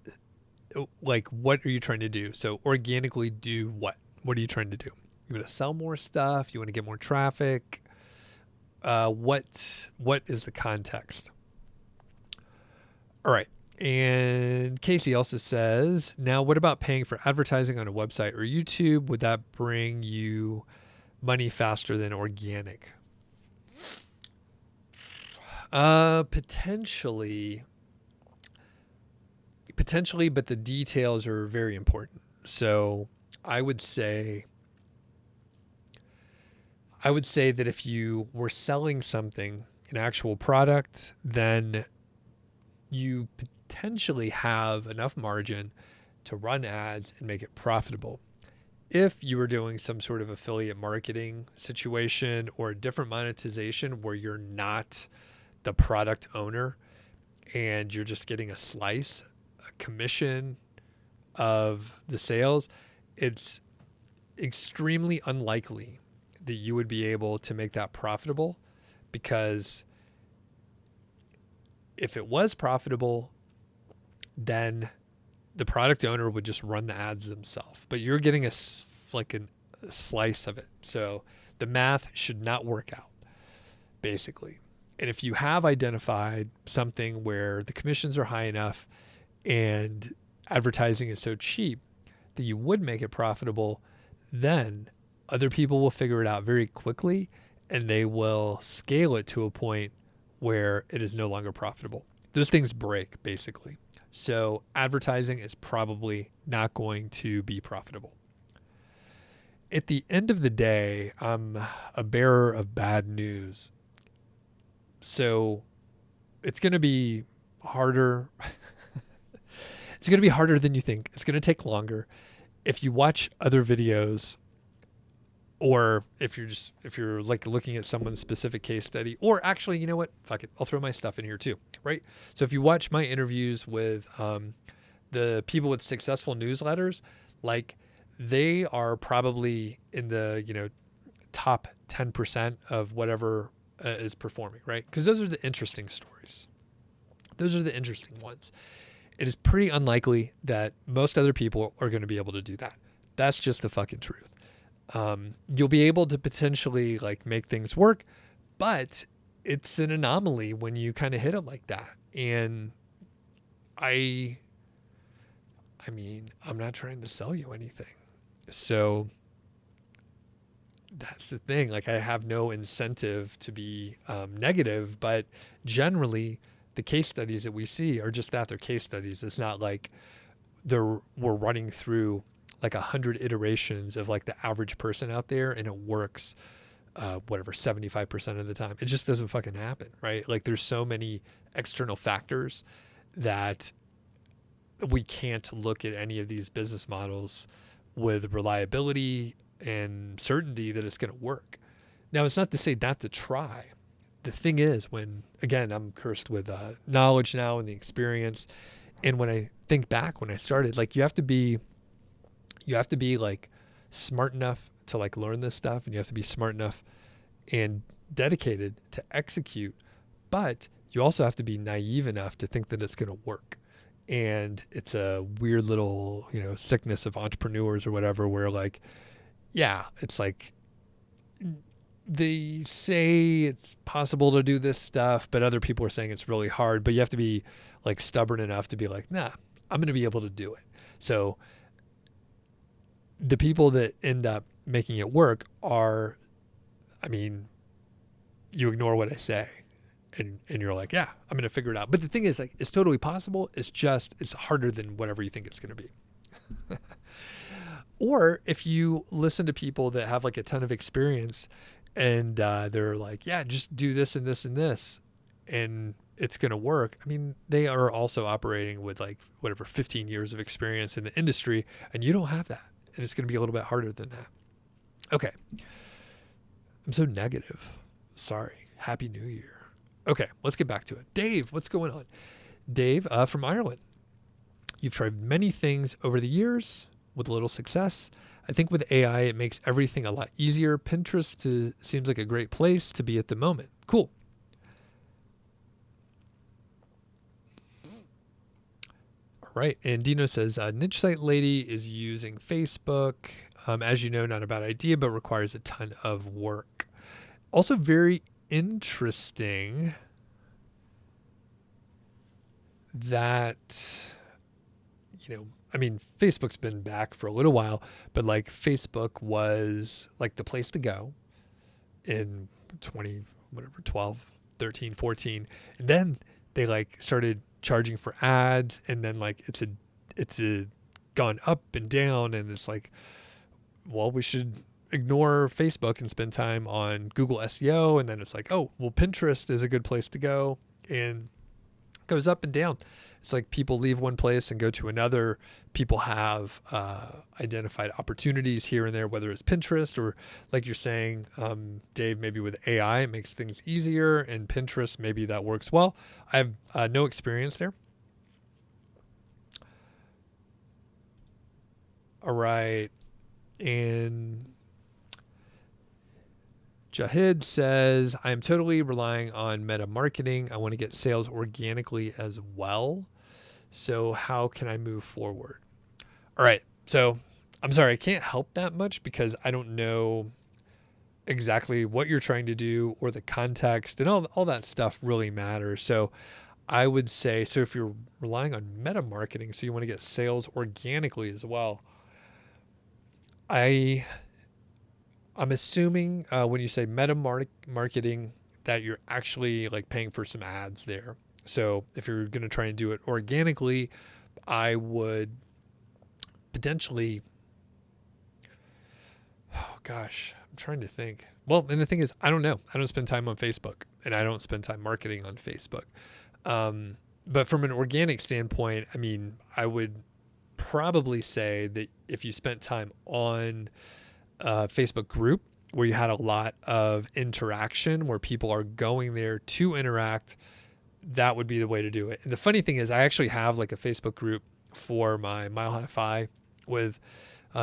like, what are you trying to do? So organically do what? What are you trying to do? You want to sell more stuff? You want to get more traffic? What is the context? All right. And Casey also says, now what about paying for advertising on a website or YouTube? Would that bring you money faster than organic? Potentially, but the details are very important. So I would say that if you were selling something, an actual product, then you potentially have enough margin to run ads and make it profitable. If you were doing some sort of affiliate marketing situation or a different monetization where you're not the product owner and you're just getting a slice, a commission of the sales, it's extremely unlikely that you would be able to make that profitable, because if it was profitable, then the product owner would just run the ads themselves, but you're getting a slice of it. So the math should not work out, basically. And if you have identified something where the commissions are high enough and advertising is so cheap that you would make it profitable, then other people will figure it out very quickly and they will scale it to a point where it is no longer profitable. Those things break, basically. So advertising is probably not going to be profitable. At the end of the day, I'm a bearer of bad news. So it's going to be harder. It's going to be harder than you think. It's going to take longer. If you watch other videos, or if you're like looking at someone's specific case study, or actually, you know what? Fuck it. I'll throw my stuff in here too, right? So if you watch my interviews with the people with successful newsletters, like they are probably in the, top 10% of whatever is performing, right? Because those are the interesting stories. Those are the interesting ones. It is pretty unlikely that most other people are going to be able to do that. That's just the fucking truth. You'll be able to potentially like make things work, but it's an anomaly when you kind of hit it like that. And I mean, I'm not trying to sell you anything. So that's the thing. Like, I have no incentive to be negative, but generally the case studies that we see are just that. They're case studies. It's not like we're running through like 100 iterations of like the average person out there and it works 75% of the time. It just doesn't fucking happen, right? Like, there's so many external factors that we can't look at any of these business models with reliability and certainty that it's going to work. Now, it's not to say not to try. The thing is, when, again, I'm cursed with knowledge now and the experience. And when I think back when I started, like, you have to be like smart enough to like learn this stuff, and you have to be smart enough and dedicated to execute, but you also have to be naive enough to think that it's going to work. And it's a weird little, sickness of entrepreneurs or whatever, where like, yeah, it's like they say it's possible to do this stuff, but other people are saying it's really hard. But you have to be like stubborn enough to be like, nah, I'm going to be able to do it. So the people that end up making it work are, I mean, you ignore what I say and you're like, yeah, I'm going to figure it out. But the thing is, like, it's totally possible. It's just, it's harder than whatever you think it's going to be. Or if you listen to people that have like a ton of experience and they're like, yeah, just do this and this and this, and it's going to work. I mean, they are also operating with like whatever 15 years of experience in the industry, and you don't have that. And it's going to be a little bit harder than that. Okay. I'm so negative. Sorry. Happy New Year. Okay, let's get back to it. Dave, what's going on? Dave from Ireland. You've tried many things over the years with a little success. I think with AI, it makes everything a lot easier. Pinterest seems like a great place to be at the moment. Cool. All right. And Dino says, Niche Site Lady is using Facebook. As you know, not a bad idea, but requires a ton of work. Also very interesting that, I mean, Facebook's been back for a little while, but like Facebook was like the place to go in 12, 13, 14. And then they like started charging for ads, and then like it's gone up and down, and it's like, well, we should ignore Facebook and spend time on Google SEO. And then it's like, oh, well, Pinterest is a good place to go, and it goes up and down. It's like people leave one place and go to another. People have identified opportunities here and there, whether it's Pinterest or, like you're saying, Dave, maybe with AI, it makes things easier, and Pinterest, maybe that works well. I have no experience there. All right. And Jahid says, I'm totally relying on meta marketing. I want to get sales organically as well. So how can I move forward? All right. So I'm sorry, I can't help that much because I don't know exactly what you're trying to do or the context, and all that stuff really matters. So I would say, so if you're relying on meta marketing, so you want to get sales organically as well, I'm assuming when you say meta marketing that you're actually like paying for some ads there. So if you're going to try and do it organically, I would potentially, oh gosh, I'm trying to think. Well, and the thing is, I don't know. I don't spend time on Facebook, and I don't spend time marketing on Facebook. But from an organic standpoint, I mean, I would probably say that if you spent time on a Facebook group where you had a lot of interaction, where people are going there to interact, that would be the way to do it. And the funny thing is, I actually have like a Facebook group for my Mile High Fi with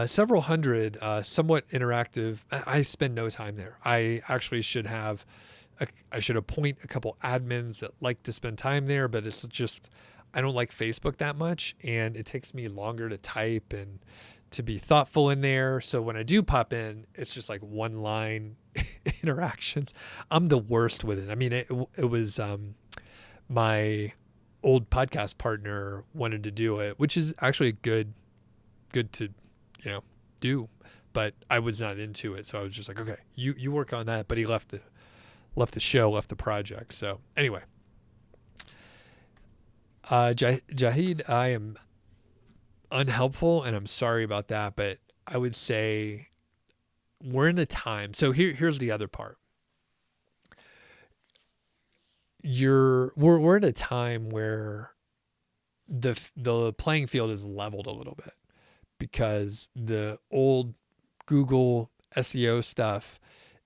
several hundred somewhat interactive. I spend no time there. I actually should have, I should appoint a couple admins that like to spend time there, but it's just, I don't like Facebook that much, and it takes me longer to type and to be thoughtful in there. So when I do pop in, it's just like one line interactions. I'm the worst with it. I mean, it was my old podcast partner wanted to do it, which is actually good to, do, but I was not into it. So I was just like, okay, you work on that. But he left the show, left the project. So anyway, Jahid, I am unhelpful, and I'm sorry about that, but I would say we're in a time. So here's the other part. We're at a time where the playing field is leveled a little bit, because the old Google SEO stuff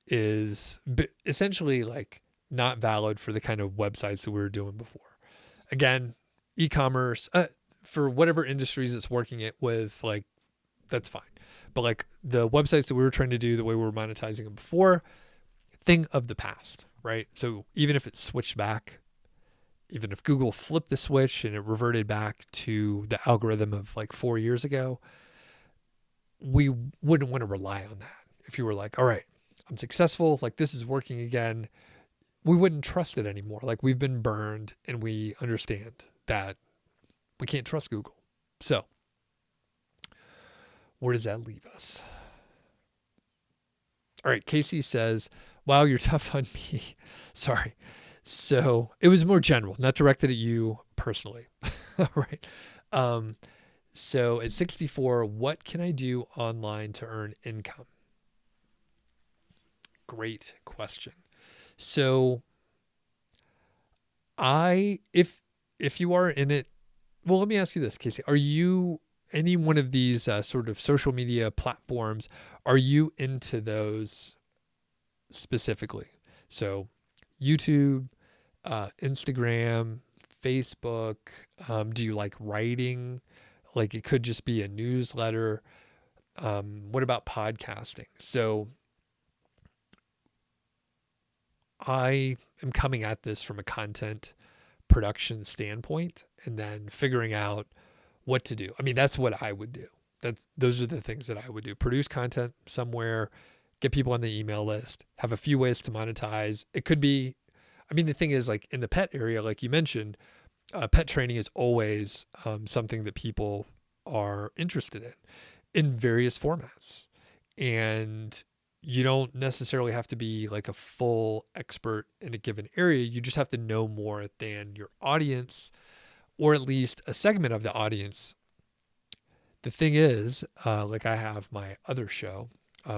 is essentially like not valid for the kind of websites that we were doing before. Again, e-commerce, for whatever industries it's working it with, like, that's fine. But like the websites that we were trying to do the way we were monetizing them before, thing of the past, right? So even if it switched back, even if Google flipped the switch and it reverted back to the algorithm of like 4 years ago, we wouldn't want to rely on that. If you were like, all right, I'm successful, like this is working again, we wouldn't trust it anymore. Like, we've been burned, and we understand that we can't trust Google. So where does that leave us? All right, Casey says, wow, you're tough on me. Sorry. So it was more general, not directed at you personally. All right. So at 64, what can I do online to earn income? Great question. So if you are in it, well, let me ask you this, Casey. Are you any one of these sort of social media platforms? Are you into those specifically? So YouTube, Instagram, Facebook. Do you like writing? Like it could just be a newsletter. What about podcasting? So I am coming at this from a content production standpoint and then figuring out what to do. I mean, that's what I would do. Those are the things that I would do. Produce content somewhere, get people on the email list, have a few ways to monetize. It could be, I mean, the thing is, like in the pet area, like you mentioned, pet training is always something that people are interested in various formats. And you don't necessarily have to be like a full expert in a given area. You just have to know more than your audience, or at least a segment of the audience. The thing is, like I have my other show,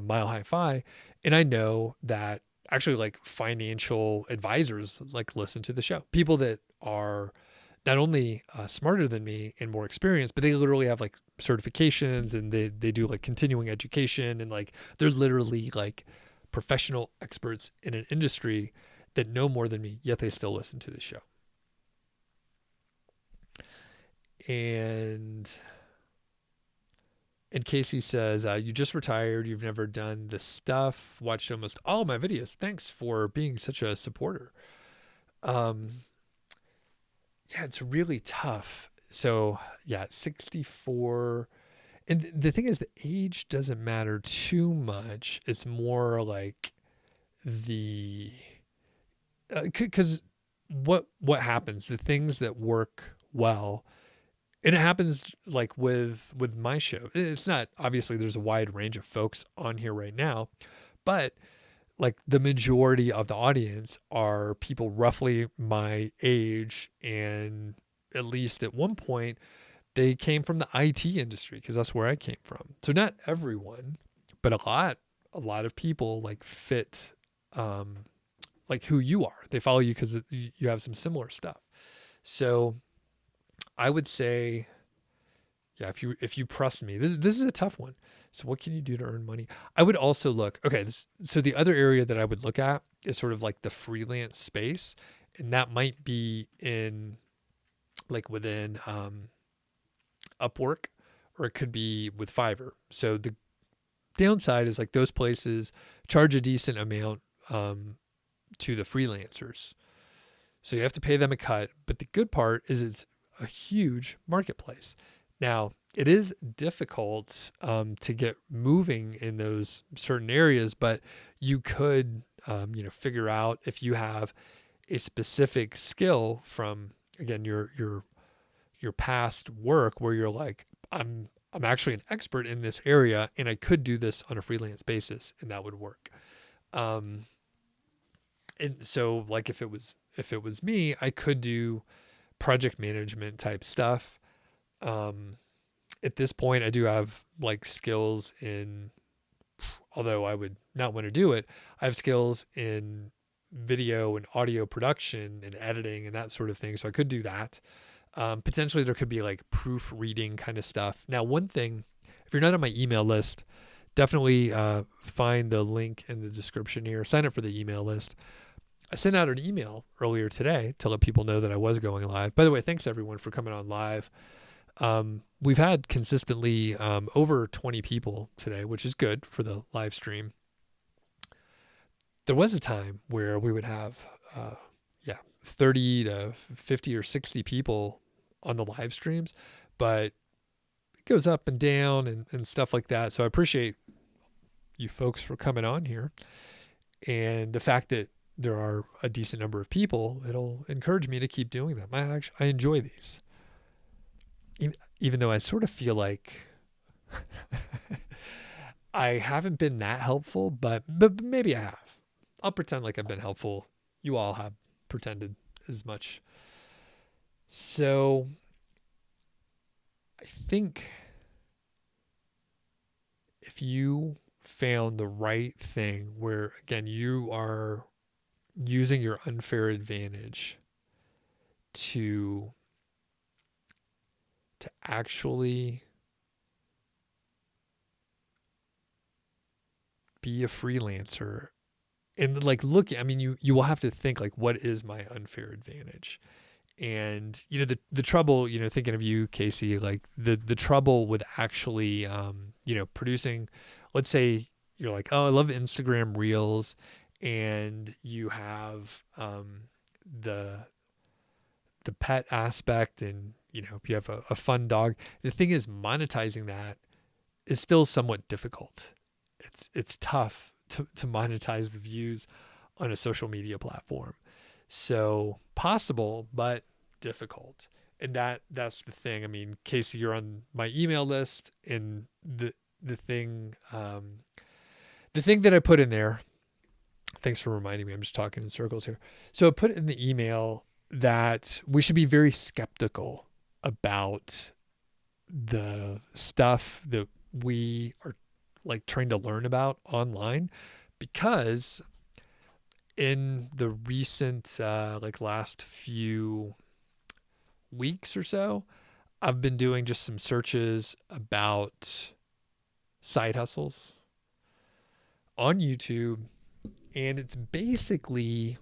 Mile High Fi, and I know that actually like financial advisors like listen to the show. People that are not only smarter than me and more experienced, but they literally have like certifications and they do like continuing education, and like they're literally like professional experts in an industry that know more than me, yet they still listen to the show. And Casey says, you just retired. You've never done this stuff. Watched almost all of my videos. Thanks for being such a supporter. Yeah, it's really tough. So yeah, 64. And the thing is, the age doesn't matter too much. It's more like because what happens, the things that work well, and it happens like with my show. It's not, obviously there's a wide range of folks on here right now, but like the majority of the audience are people roughly my age, and at least at one point they came from the IT industry, because that's where I came from. So not everyone, but a lot of people like fit like who you are. They follow you because you have some similar stuff. So I would say, yeah, if you press me, this is a tough one. So what can you do to earn money? I would also look, okay, so the other area that I would look at is sort of like the freelance space. And that might be in like within Upwork, or it could be with Fiverr. So the downside is like those places charge a decent amount to the freelancers. So you have to pay them a cut. But the good part is it's a huge marketplace. Now, it is difficult to get moving in those certain areas, but you could, figure out if you have a specific skill from, again, your past work where you're like, I'm actually an expert in this area, and I could do this on a freelance basis, and that would work. And so, like if it was me, I could do project management type stuff. At this point, I do have like skills in, although I would not want to do it, I have skills in video and audio production and editing and that sort of thing. So I could do that. Potentially there could be like proofreading kind of stuff. Now, one thing, if you're not on my email list, definitely find the link in the description here. Sign up for the email list. I sent out an email earlier today to let people know that I was going live. By the way, thanks everyone for coming on live. We've had consistently over 20 people today, which is good for the live stream. There was a time where we would have 30 to 50 or 60 people on the live streams, but it goes up and down and stuff like that. So I appreciate you folks for coming on here. And the fact that there are a decent number of people, it'll encourage me to keep doing them. I enjoy these. Even though I sort of feel like I haven't been that helpful, but maybe I have. I'll pretend like I've been helpful. You all have pretended as much. So I think if you found the right thing where, again, you are using your unfair advantage to actually be a freelancer and like look, I mean, you will have to think like, what is my unfair advantage? And the trouble, thinking of you, Casey, like the trouble with actually producing, let's say you're like, oh, I love Instagram Reels, and you have the pet aspect, and if you have a fun dog. The thing is, monetizing that is still somewhat difficult. It's tough to monetize the views on a social media platform. So possible, but difficult. And that's the thing. I mean, Casey, you're on my email list, and the thing that I put in there, thanks for reminding me, I'm just talking in circles here. So I put in the email that we should be very skeptical about the stuff that we are like trying to learn about online, because in the recent last few weeks or so, I've been doing just some searches about side hustles on YouTube, and it's basically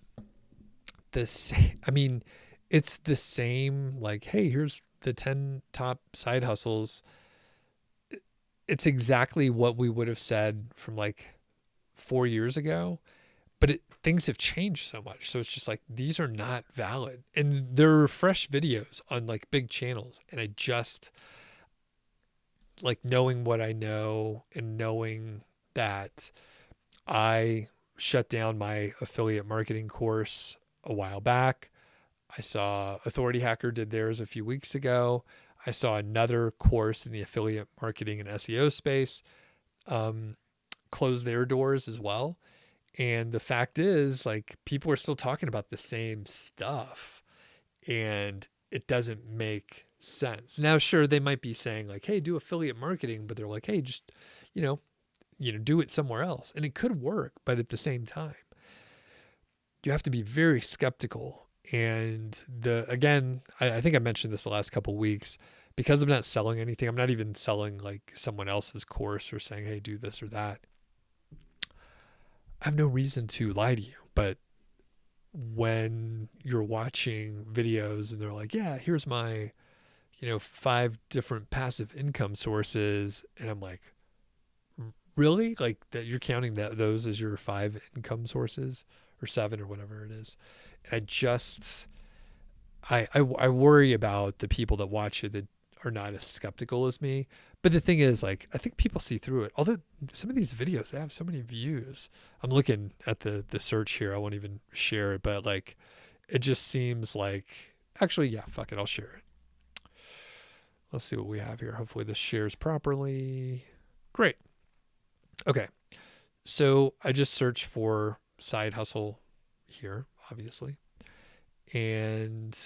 the same. I mean, it's the same, like, hey, here's the 10 top side hustles. It's exactly what we would have said from like 4 years ago, but things have changed so much. So it's just like, these are not valid, and they're fresh videos on like big channels. And I just like, knowing what I know and knowing that I shut down my affiliate marketing course a while back. I saw Authority Hacker did theirs a few weeks ago. I saw another course in the affiliate marketing and SEO space close their doors as well. And the fact is, like, people are still talking about the same stuff, and it doesn't make sense. Now, sure, they might be saying like, hey, do affiliate marketing, but they're like, hey, just, do it somewhere else. And it could work, but at the same time, you have to be very skeptical. And again, I think I mentioned this the last couple of weeks, because I'm not selling anything. I'm not even selling like someone else's course or saying, hey, do this or that. I have no reason to lie to you. But when you're watching videos and they're like, yeah, here's my, 5 different passive income sources. And I'm like, really? Like, that you're counting those as your 5 income sources, or 7 or whatever it is. And I worry about the people that watch it that are not as skeptical as me. But the thing is, like, I think people see through it. Although some of these videos, they have so many views. I'm looking at the search here. I won't even share it, but like, it just seems like, actually, yeah, fuck it. I'll share it. Let's see what we have here. Hopefully this shares properly. Great. Okay. So I just searched for side hustle here, obviously. And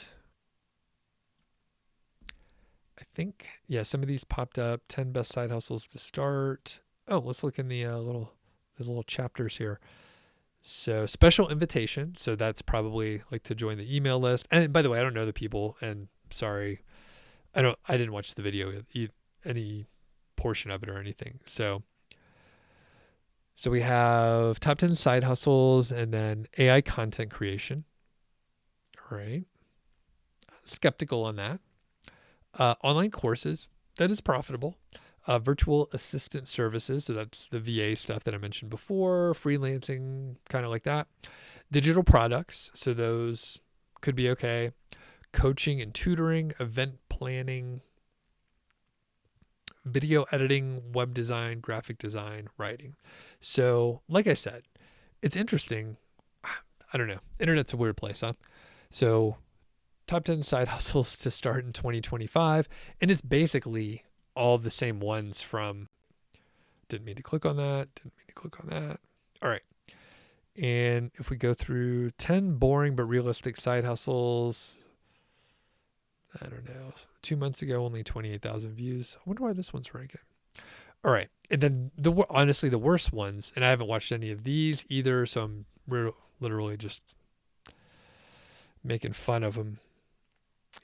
I think, yeah, some of these popped up. 10 best side hustles to start. Oh, let's look in the little chapters here. So special invitation. So that's probably like to join the email list. And by the way, I don't know the people, and sorry, I didn't watch the video, any portion of it or anything. So we have top 10 side hustles, and then AI content creation. All right. Skeptical on that. Online courses, that is profitable. Virtual assistant services, so that's the VA stuff that I mentioned before, freelancing, kind of like that. Digital products, so those could be okay. Coaching and tutoring, event planning, video editing, web design, graphic design, writing. So, like I said, it's interesting. I don't know. Internet's a weird place, huh? So, top 10 side hustles to start in 2025. And it's basically all the same ones from, didn't mean to click on that. All right. And if we go through 10 boring but realistic side hustles, I don't know, 2 months ago, only 28,000 views. I wonder why this one's ranking. All right. And then honestly, the worst ones, and I haven't watched any of these either, so I'm literally just making fun of them,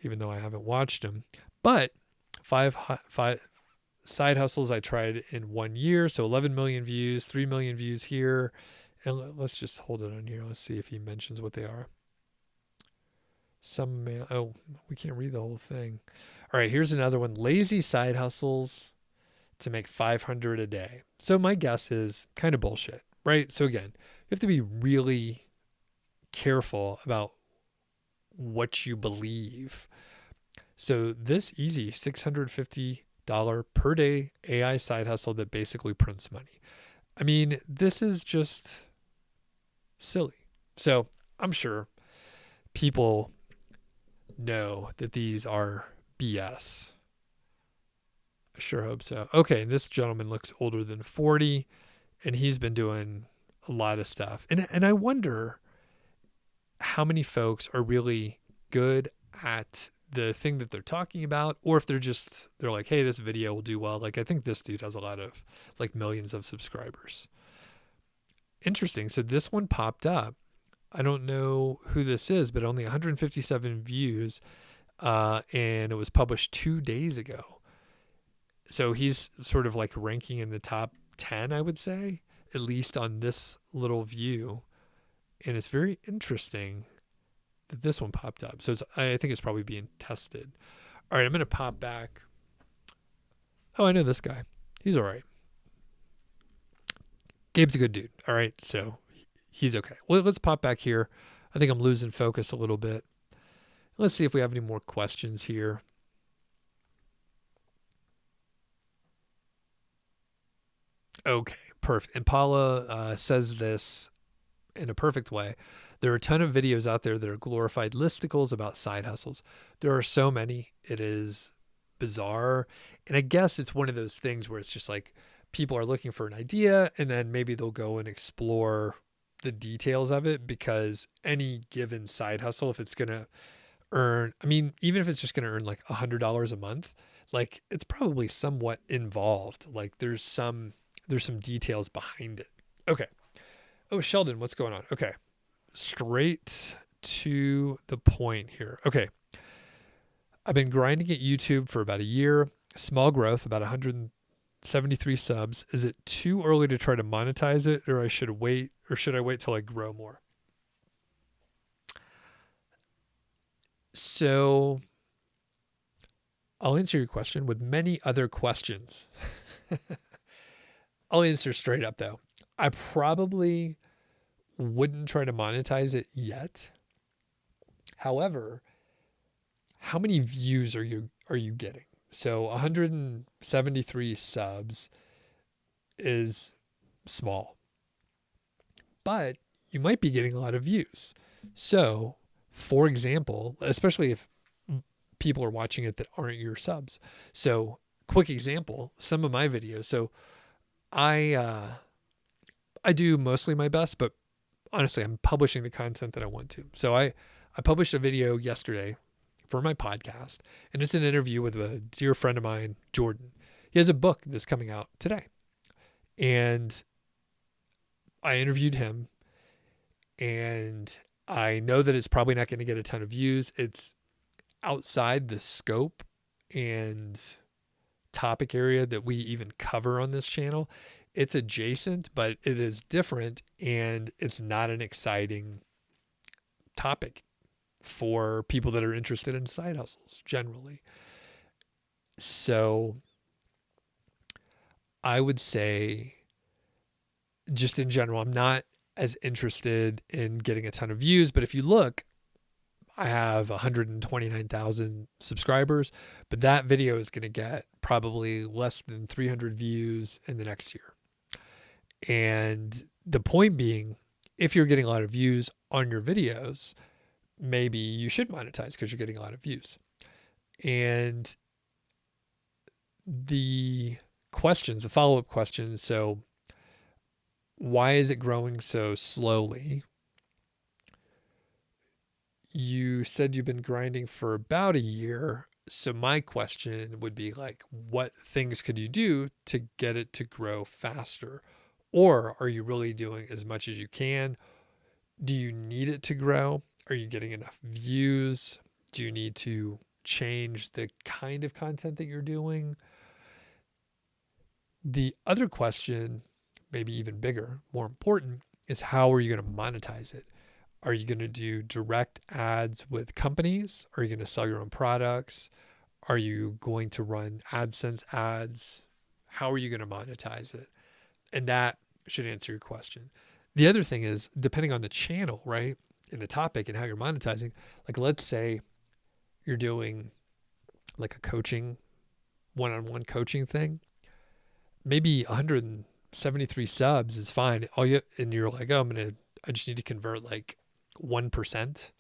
even though I haven't watched them. But five side hustles I tried in 1 year. So 11 million views, 3 million views here. And let's just hold it on here. Let's see if he mentions what they are. We can't read the whole thing. All right, here's another one. Lazy side hustles to make 500 a day. So my guess is kind of bullshit, right? So again, you have to be really careful about what you believe. So this easy $650 per day AI side hustle that basically prints money. I mean, this is just silly. So I'm sure people know that these are BS. I sure hope so. Okay, this gentleman looks older than 40, and he's been doing a lot of stuff. And I wonder how many folks are really good at the thing that they're talking about, or if they're like, hey, this video will do well. Like, I think this dude has a lot of, like, millions of subscribers. Interesting. So this one popped up. I don't know who this is, but only 157 views, and it was published 2 days ago. So he's sort of like ranking in the top 10, I would say, at least on this little view. And it's very interesting that this one popped up. So I think it's probably being tested. All right, I'm going to pop back. Oh, I know this guy. He's all right. Gabe's a good dude. All right, so he's okay. Well, let's pop back here. I think I'm losing focus a little bit. Let's see if we have any more questions here. Okay, perfect. And Paula says this in a perfect way. There are a ton of videos out there that are glorified listicles about side hustles. There are so many. It is bizarre. And I guess it's one of those things where it's just like people are looking for an idea, and then maybe they'll go and explore the details of it, because any given side hustle, if it's going to earn, I mean, even if it's just going to earn like $100 a month, like, it's probably somewhat involved. Like, there's some details behind it. Okay. Oh, Sheldon, what's going on? Okay. Straight to the point here. Okay. I've been grinding at YouTube for about a year. Small growth, about 173 subs. Is it too early to try to monetize it, or should I wait till I grow more? So I'll answer your question with many other questions. I'll answer straight up though. I probably wouldn't try to monetize it yet. However, how many views are you getting? So 173 subs is small, but you might be getting a lot of views. So, for example, especially if people are watching it that aren't your subs. So, quick example, some of my videos. So I do mostly my best, but honestly, I'm publishing the content that I want to. So I published a video yesterday for my podcast, and it's an interview with a dear friend of mine, Jordan. He has a book that's coming out today, and I interviewed him, and I know that it's probably not going to get a ton of views. It's outside the scope and topic area that we even cover on this channel. It's adjacent, but it is different, and it's not an exciting topic for people that are interested in side hustles generally. So I would say, just in general, I'm not as interested in getting a ton of views, but if you look, I have 129,000 subscribers, but that video is going to get probably less than 300 views in the next year. And the point being, if you're getting a lot of views on your videos, maybe you should monetize because you're getting a lot of views. And the follow-up questions. So why is it growing so slowly? You said you've been grinding for about a year. So my question would be like, what things could you do to get it to grow faster? Or are you really doing as much as you can? Do you need it to grow? Are you getting enough views? Do you need to change the kind of content that you're doing? The other question, maybe even bigger, more important, is how are you going to monetize it? Are you going to do direct ads with companies? Are you going to sell your own products? Are you going to run AdSense ads? How are you going to monetize it? And that should answer your question. The other thing is, depending on the channel, right, and the topic and how you're monetizing, like let's say you're doing like a coaching, one-on-one coaching thing, maybe 173 subs is fine. And you're like, oh, I just need to convert like 1%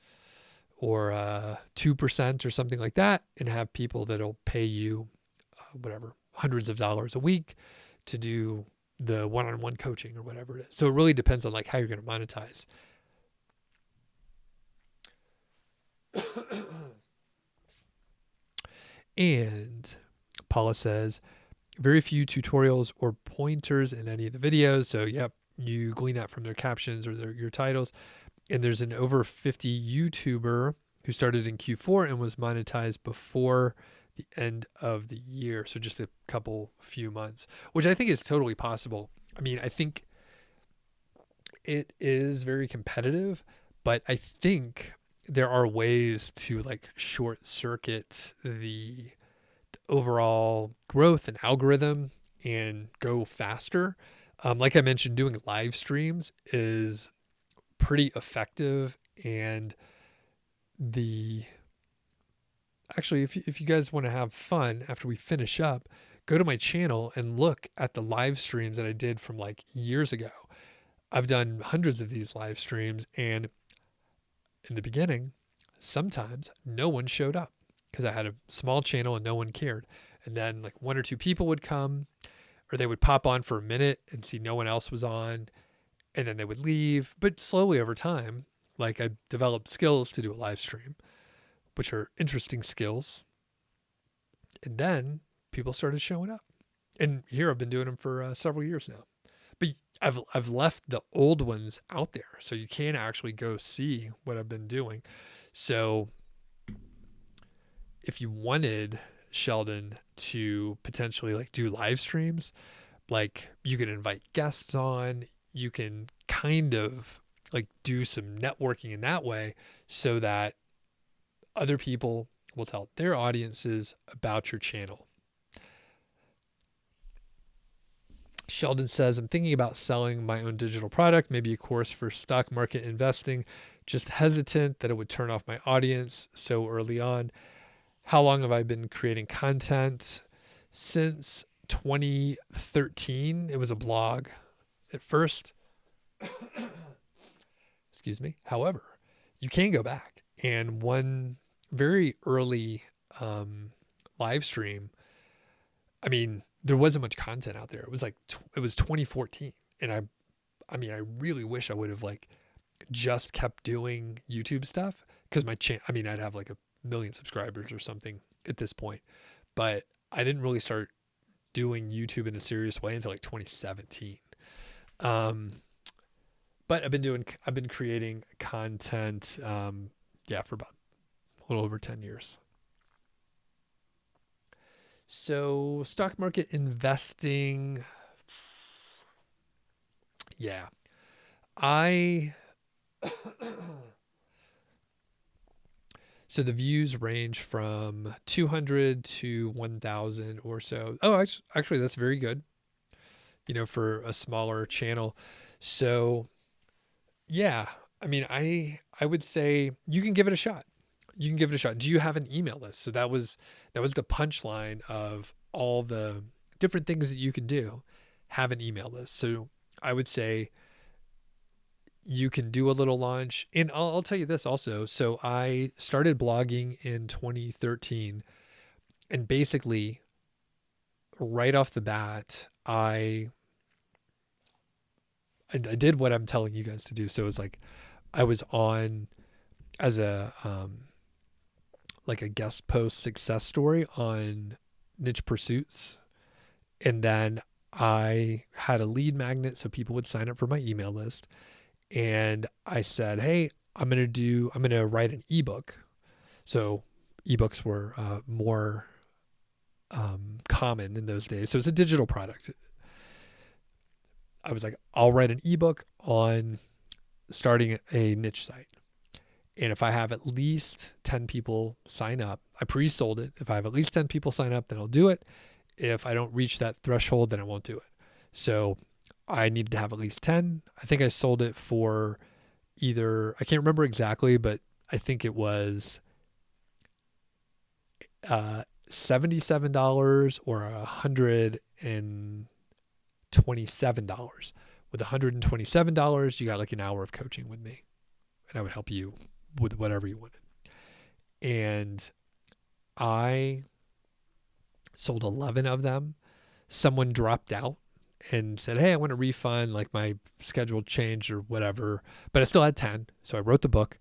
or 2% or something like that, and have people that'll pay you whatever, hundreds of dollars a week to do the one-on-one coaching or whatever it is. So it really depends on like how you're going to monetize. And Paula says, very few tutorials or pointers in any of the videos. So yep, you glean that from their captions or your titles. And there's an over 50 YouTuber who started in Q4 and was monetized before the end of the year. So just a few months, which I think is totally possible. I mean, I think it is very competitive, but I think there are ways to like short circuit the overall growth and algorithm and go faster. Like I mentioned, doing live streams is pretty effective. And actually, if you guys want to have fun after we finish up, go to my channel and look at the live streams that I did from like years ago. I've done hundreds of these live streams, and in the beginning, sometimes no one showed up because I had a small channel and no one cared. And then like one or two people would come, or they would pop on for a minute and see no one else was on, and then they would leave. But slowly over time, like I developed skills to do a live stream, which are interesting skills. And then people started showing up. And here I've been doing them for several years now. But I've left the old ones out there, so you can actually go see what I've been doing. So if you wanted Sheldon to potentially like do live streams, like you can invite guests on, you can kind of like do some networking in that way so that other people will tell their audiences about your channel. Sheldon says, I'm thinking about selling my own digital product, maybe a course for stock market investing, just hesitant that it would turn off my audience so early on. How long have I been creating content? Since 2013. It was a blog at first. Excuse me. However, you can go back, and one very early live stream, I mean, there wasn't much content out there. It was like, it was 2014. And I mean, I really wish I would have like just kept doing YouTube stuff, because I'd have like 1 million subscribers or something at this point, but I didn't really start doing YouTube in a serious way until like 2017. But I've been creating content, for about a little over 10 years. So stock market investing. Yeah. So the views range from 200 to 1,000 or so. Oh, actually that's very good, for a smaller channel. So yeah, I mean, I would say you can give it a shot. Do you have an email list? So that was the punchline of all the different things that you can do. Have an email list. So I would say you can do a little launch. And I'll tell you this also. So I started blogging in 2013, and basically right off the bat, I did what I'm telling you guys to do. So it was like I was on as a like a guest post success story on Niche Pursuits, and then I had a lead magnet so people would sign up for my email list, and I said, hey, I'm gonna write an ebook. So ebooks were more common in those days. So it's a digital product. I was like, I'll write an ebook on starting a niche site. And if I have at least 10 people sign up, I pre-sold it. If I have at least 10 people sign up, then I'll do it. If I don't reach that threshold, then I won't do it. So I needed to have at least 10. I think I sold it for either, I can't remember exactly, but I think it was $77 or $127. With $127, you got like an hour of coaching with me, and I would help you with whatever you wanted. And I sold 11 of them. Someone dropped out and said, hey, I want a refund, like my schedule changed or whatever, but I still had 10. So I wrote the book,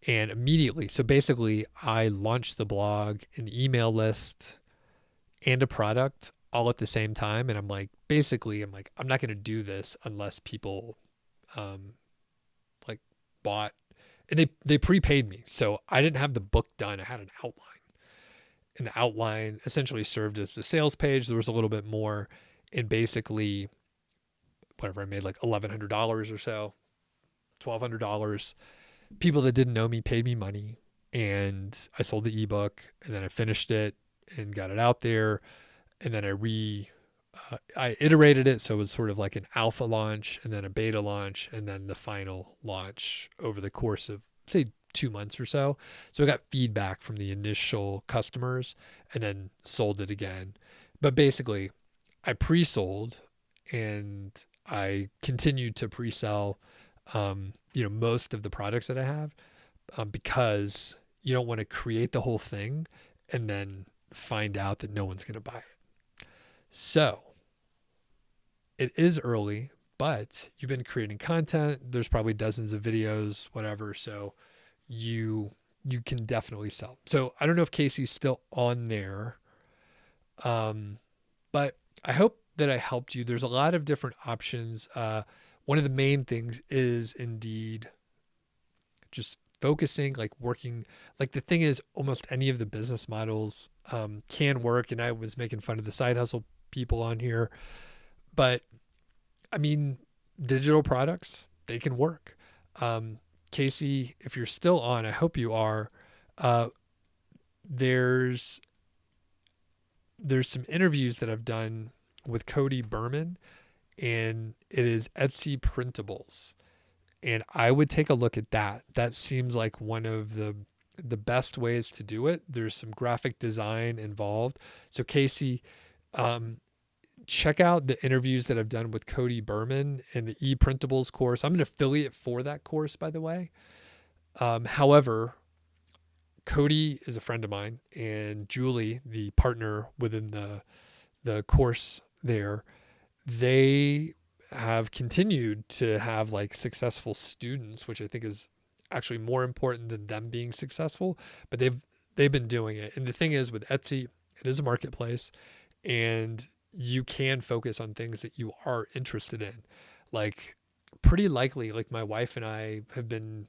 and immediately, so basically I launched the blog, an email list, and a product all at the same time. And I'm like, I'm not going to do this unless people like bought, and they prepaid me. So I didn't have the book done. I had an outline, and the outline essentially served as the sales page. There was a little bit more, and basically whatever, I made like $1,100 or so, $1,200. People that didn't know me paid me money, and I sold the ebook, and then I finished it and got it out there. And then I iterated it. So it was sort of like an alpha launch, and then a beta launch, and then the final launch over the course of, say, 2 months or so. So I got feedback from the initial customers and then sold it again. But basically I pre-sold, and I continued to pre-sell, most of the products that I have, because you don't want to create the whole thing and then find out that no one's going to buy it. So it is early, but you've been creating content. There's probably dozens of videos, whatever. So you can definitely sell. So I don't know if Casey's still on there, but I hope that I helped you. There's a lot of different options. One of the main things is indeed just focusing, like working, like the thing is almost any of the business models can work. And I was making fun of the side hustle people on here, but I mean, digital products, they can work. Casey, if you're still on, I hope you are, there's some interviews that I've done with Cody Berman, and it is E-Printables. And I would take a look at that. That seems like one of the best ways to do it. There's some graphic design involved. So Casey, check out the interviews that I've done with Cody Berman in the E-Printables course. I'm an affiliate for that course, by the way. However, Cody is a friend of mine, and Julie, the partner within the course there, they have continued to have like successful students, which I think is actually more important than them being successful, but they've been doing it. And the thing is, with Etsy, it is a marketplace, and you can focus on things that you are interested in. Like pretty likely, like my wife and I have been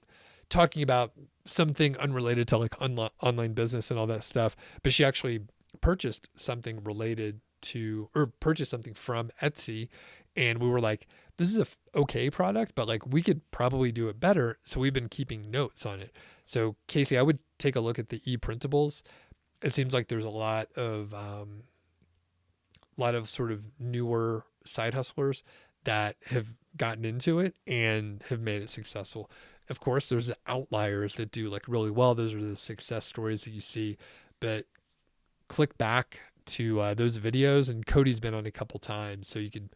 talking about something unrelated to like online business and all that stuff, but she actually purchased something related to, or purchased something from Etsy. And we were like, this is a okay product, but like we could probably do it better. So we've been keeping notes on it. So Casey, I would take a look at the E-Printables. It seems like there's a lot of sort of newer side hustlers that have gotten into it and have made it successful. Of course, there's the outliers that do like really well. Those are the success stories that you see, but click back to those videos, and Cody's been on a couple times, so you could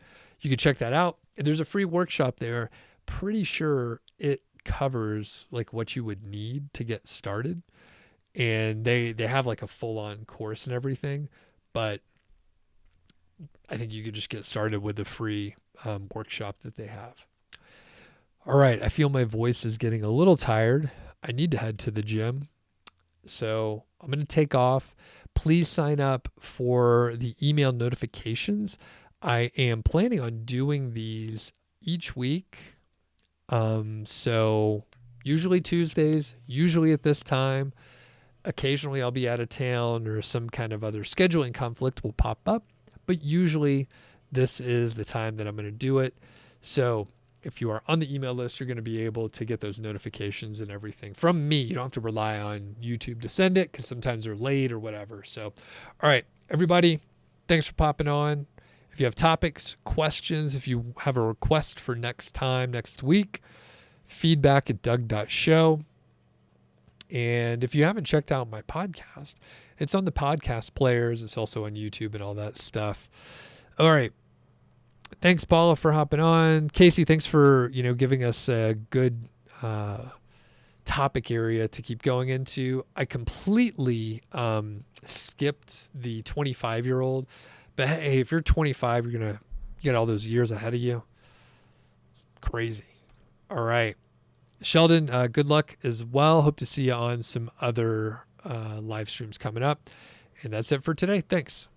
check that out. And there's a free workshop there. Pretty sure it covers like what you would need to get started, and they have like a full-on course and everything. But I think you could just get started with the free workshop that they have. All right. I feel my voice is getting a little tired. I need to head to the gym. So I'm going to take off. Please sign up for the email notifications. I am planning on doing these each week. So usually Tuesdays, usually at this time. Occasionally I'll be out of town or some kind of other scheduling conflict will pop up, but usually this is the time that I'm going to do it. So if you are on the email list, you're going to be able to get those notifications and everything from me. You don't have to rely on YouTube to send it because sometimes they're late or whatever. So, all right, everybody, thanks for popping on. If you have topics, questions, if you have a request for next time, next week, feedback at Doug.Show. And if you haven't checked out my podcast, it's on the podcast players. It's also on YouTube and all that stuff. All right. Thanks, Paula, for hopping on. Casey, thanks for, giving us a good topic area to keep going into. I completely skipped the 25-year-old. But hey, if you're 25, you're going to get all those years ahead of you. Crazy. All right. Sheldon, good luck as well. Hope to see you on some other live streams coming up. And that's it for today. Thanks.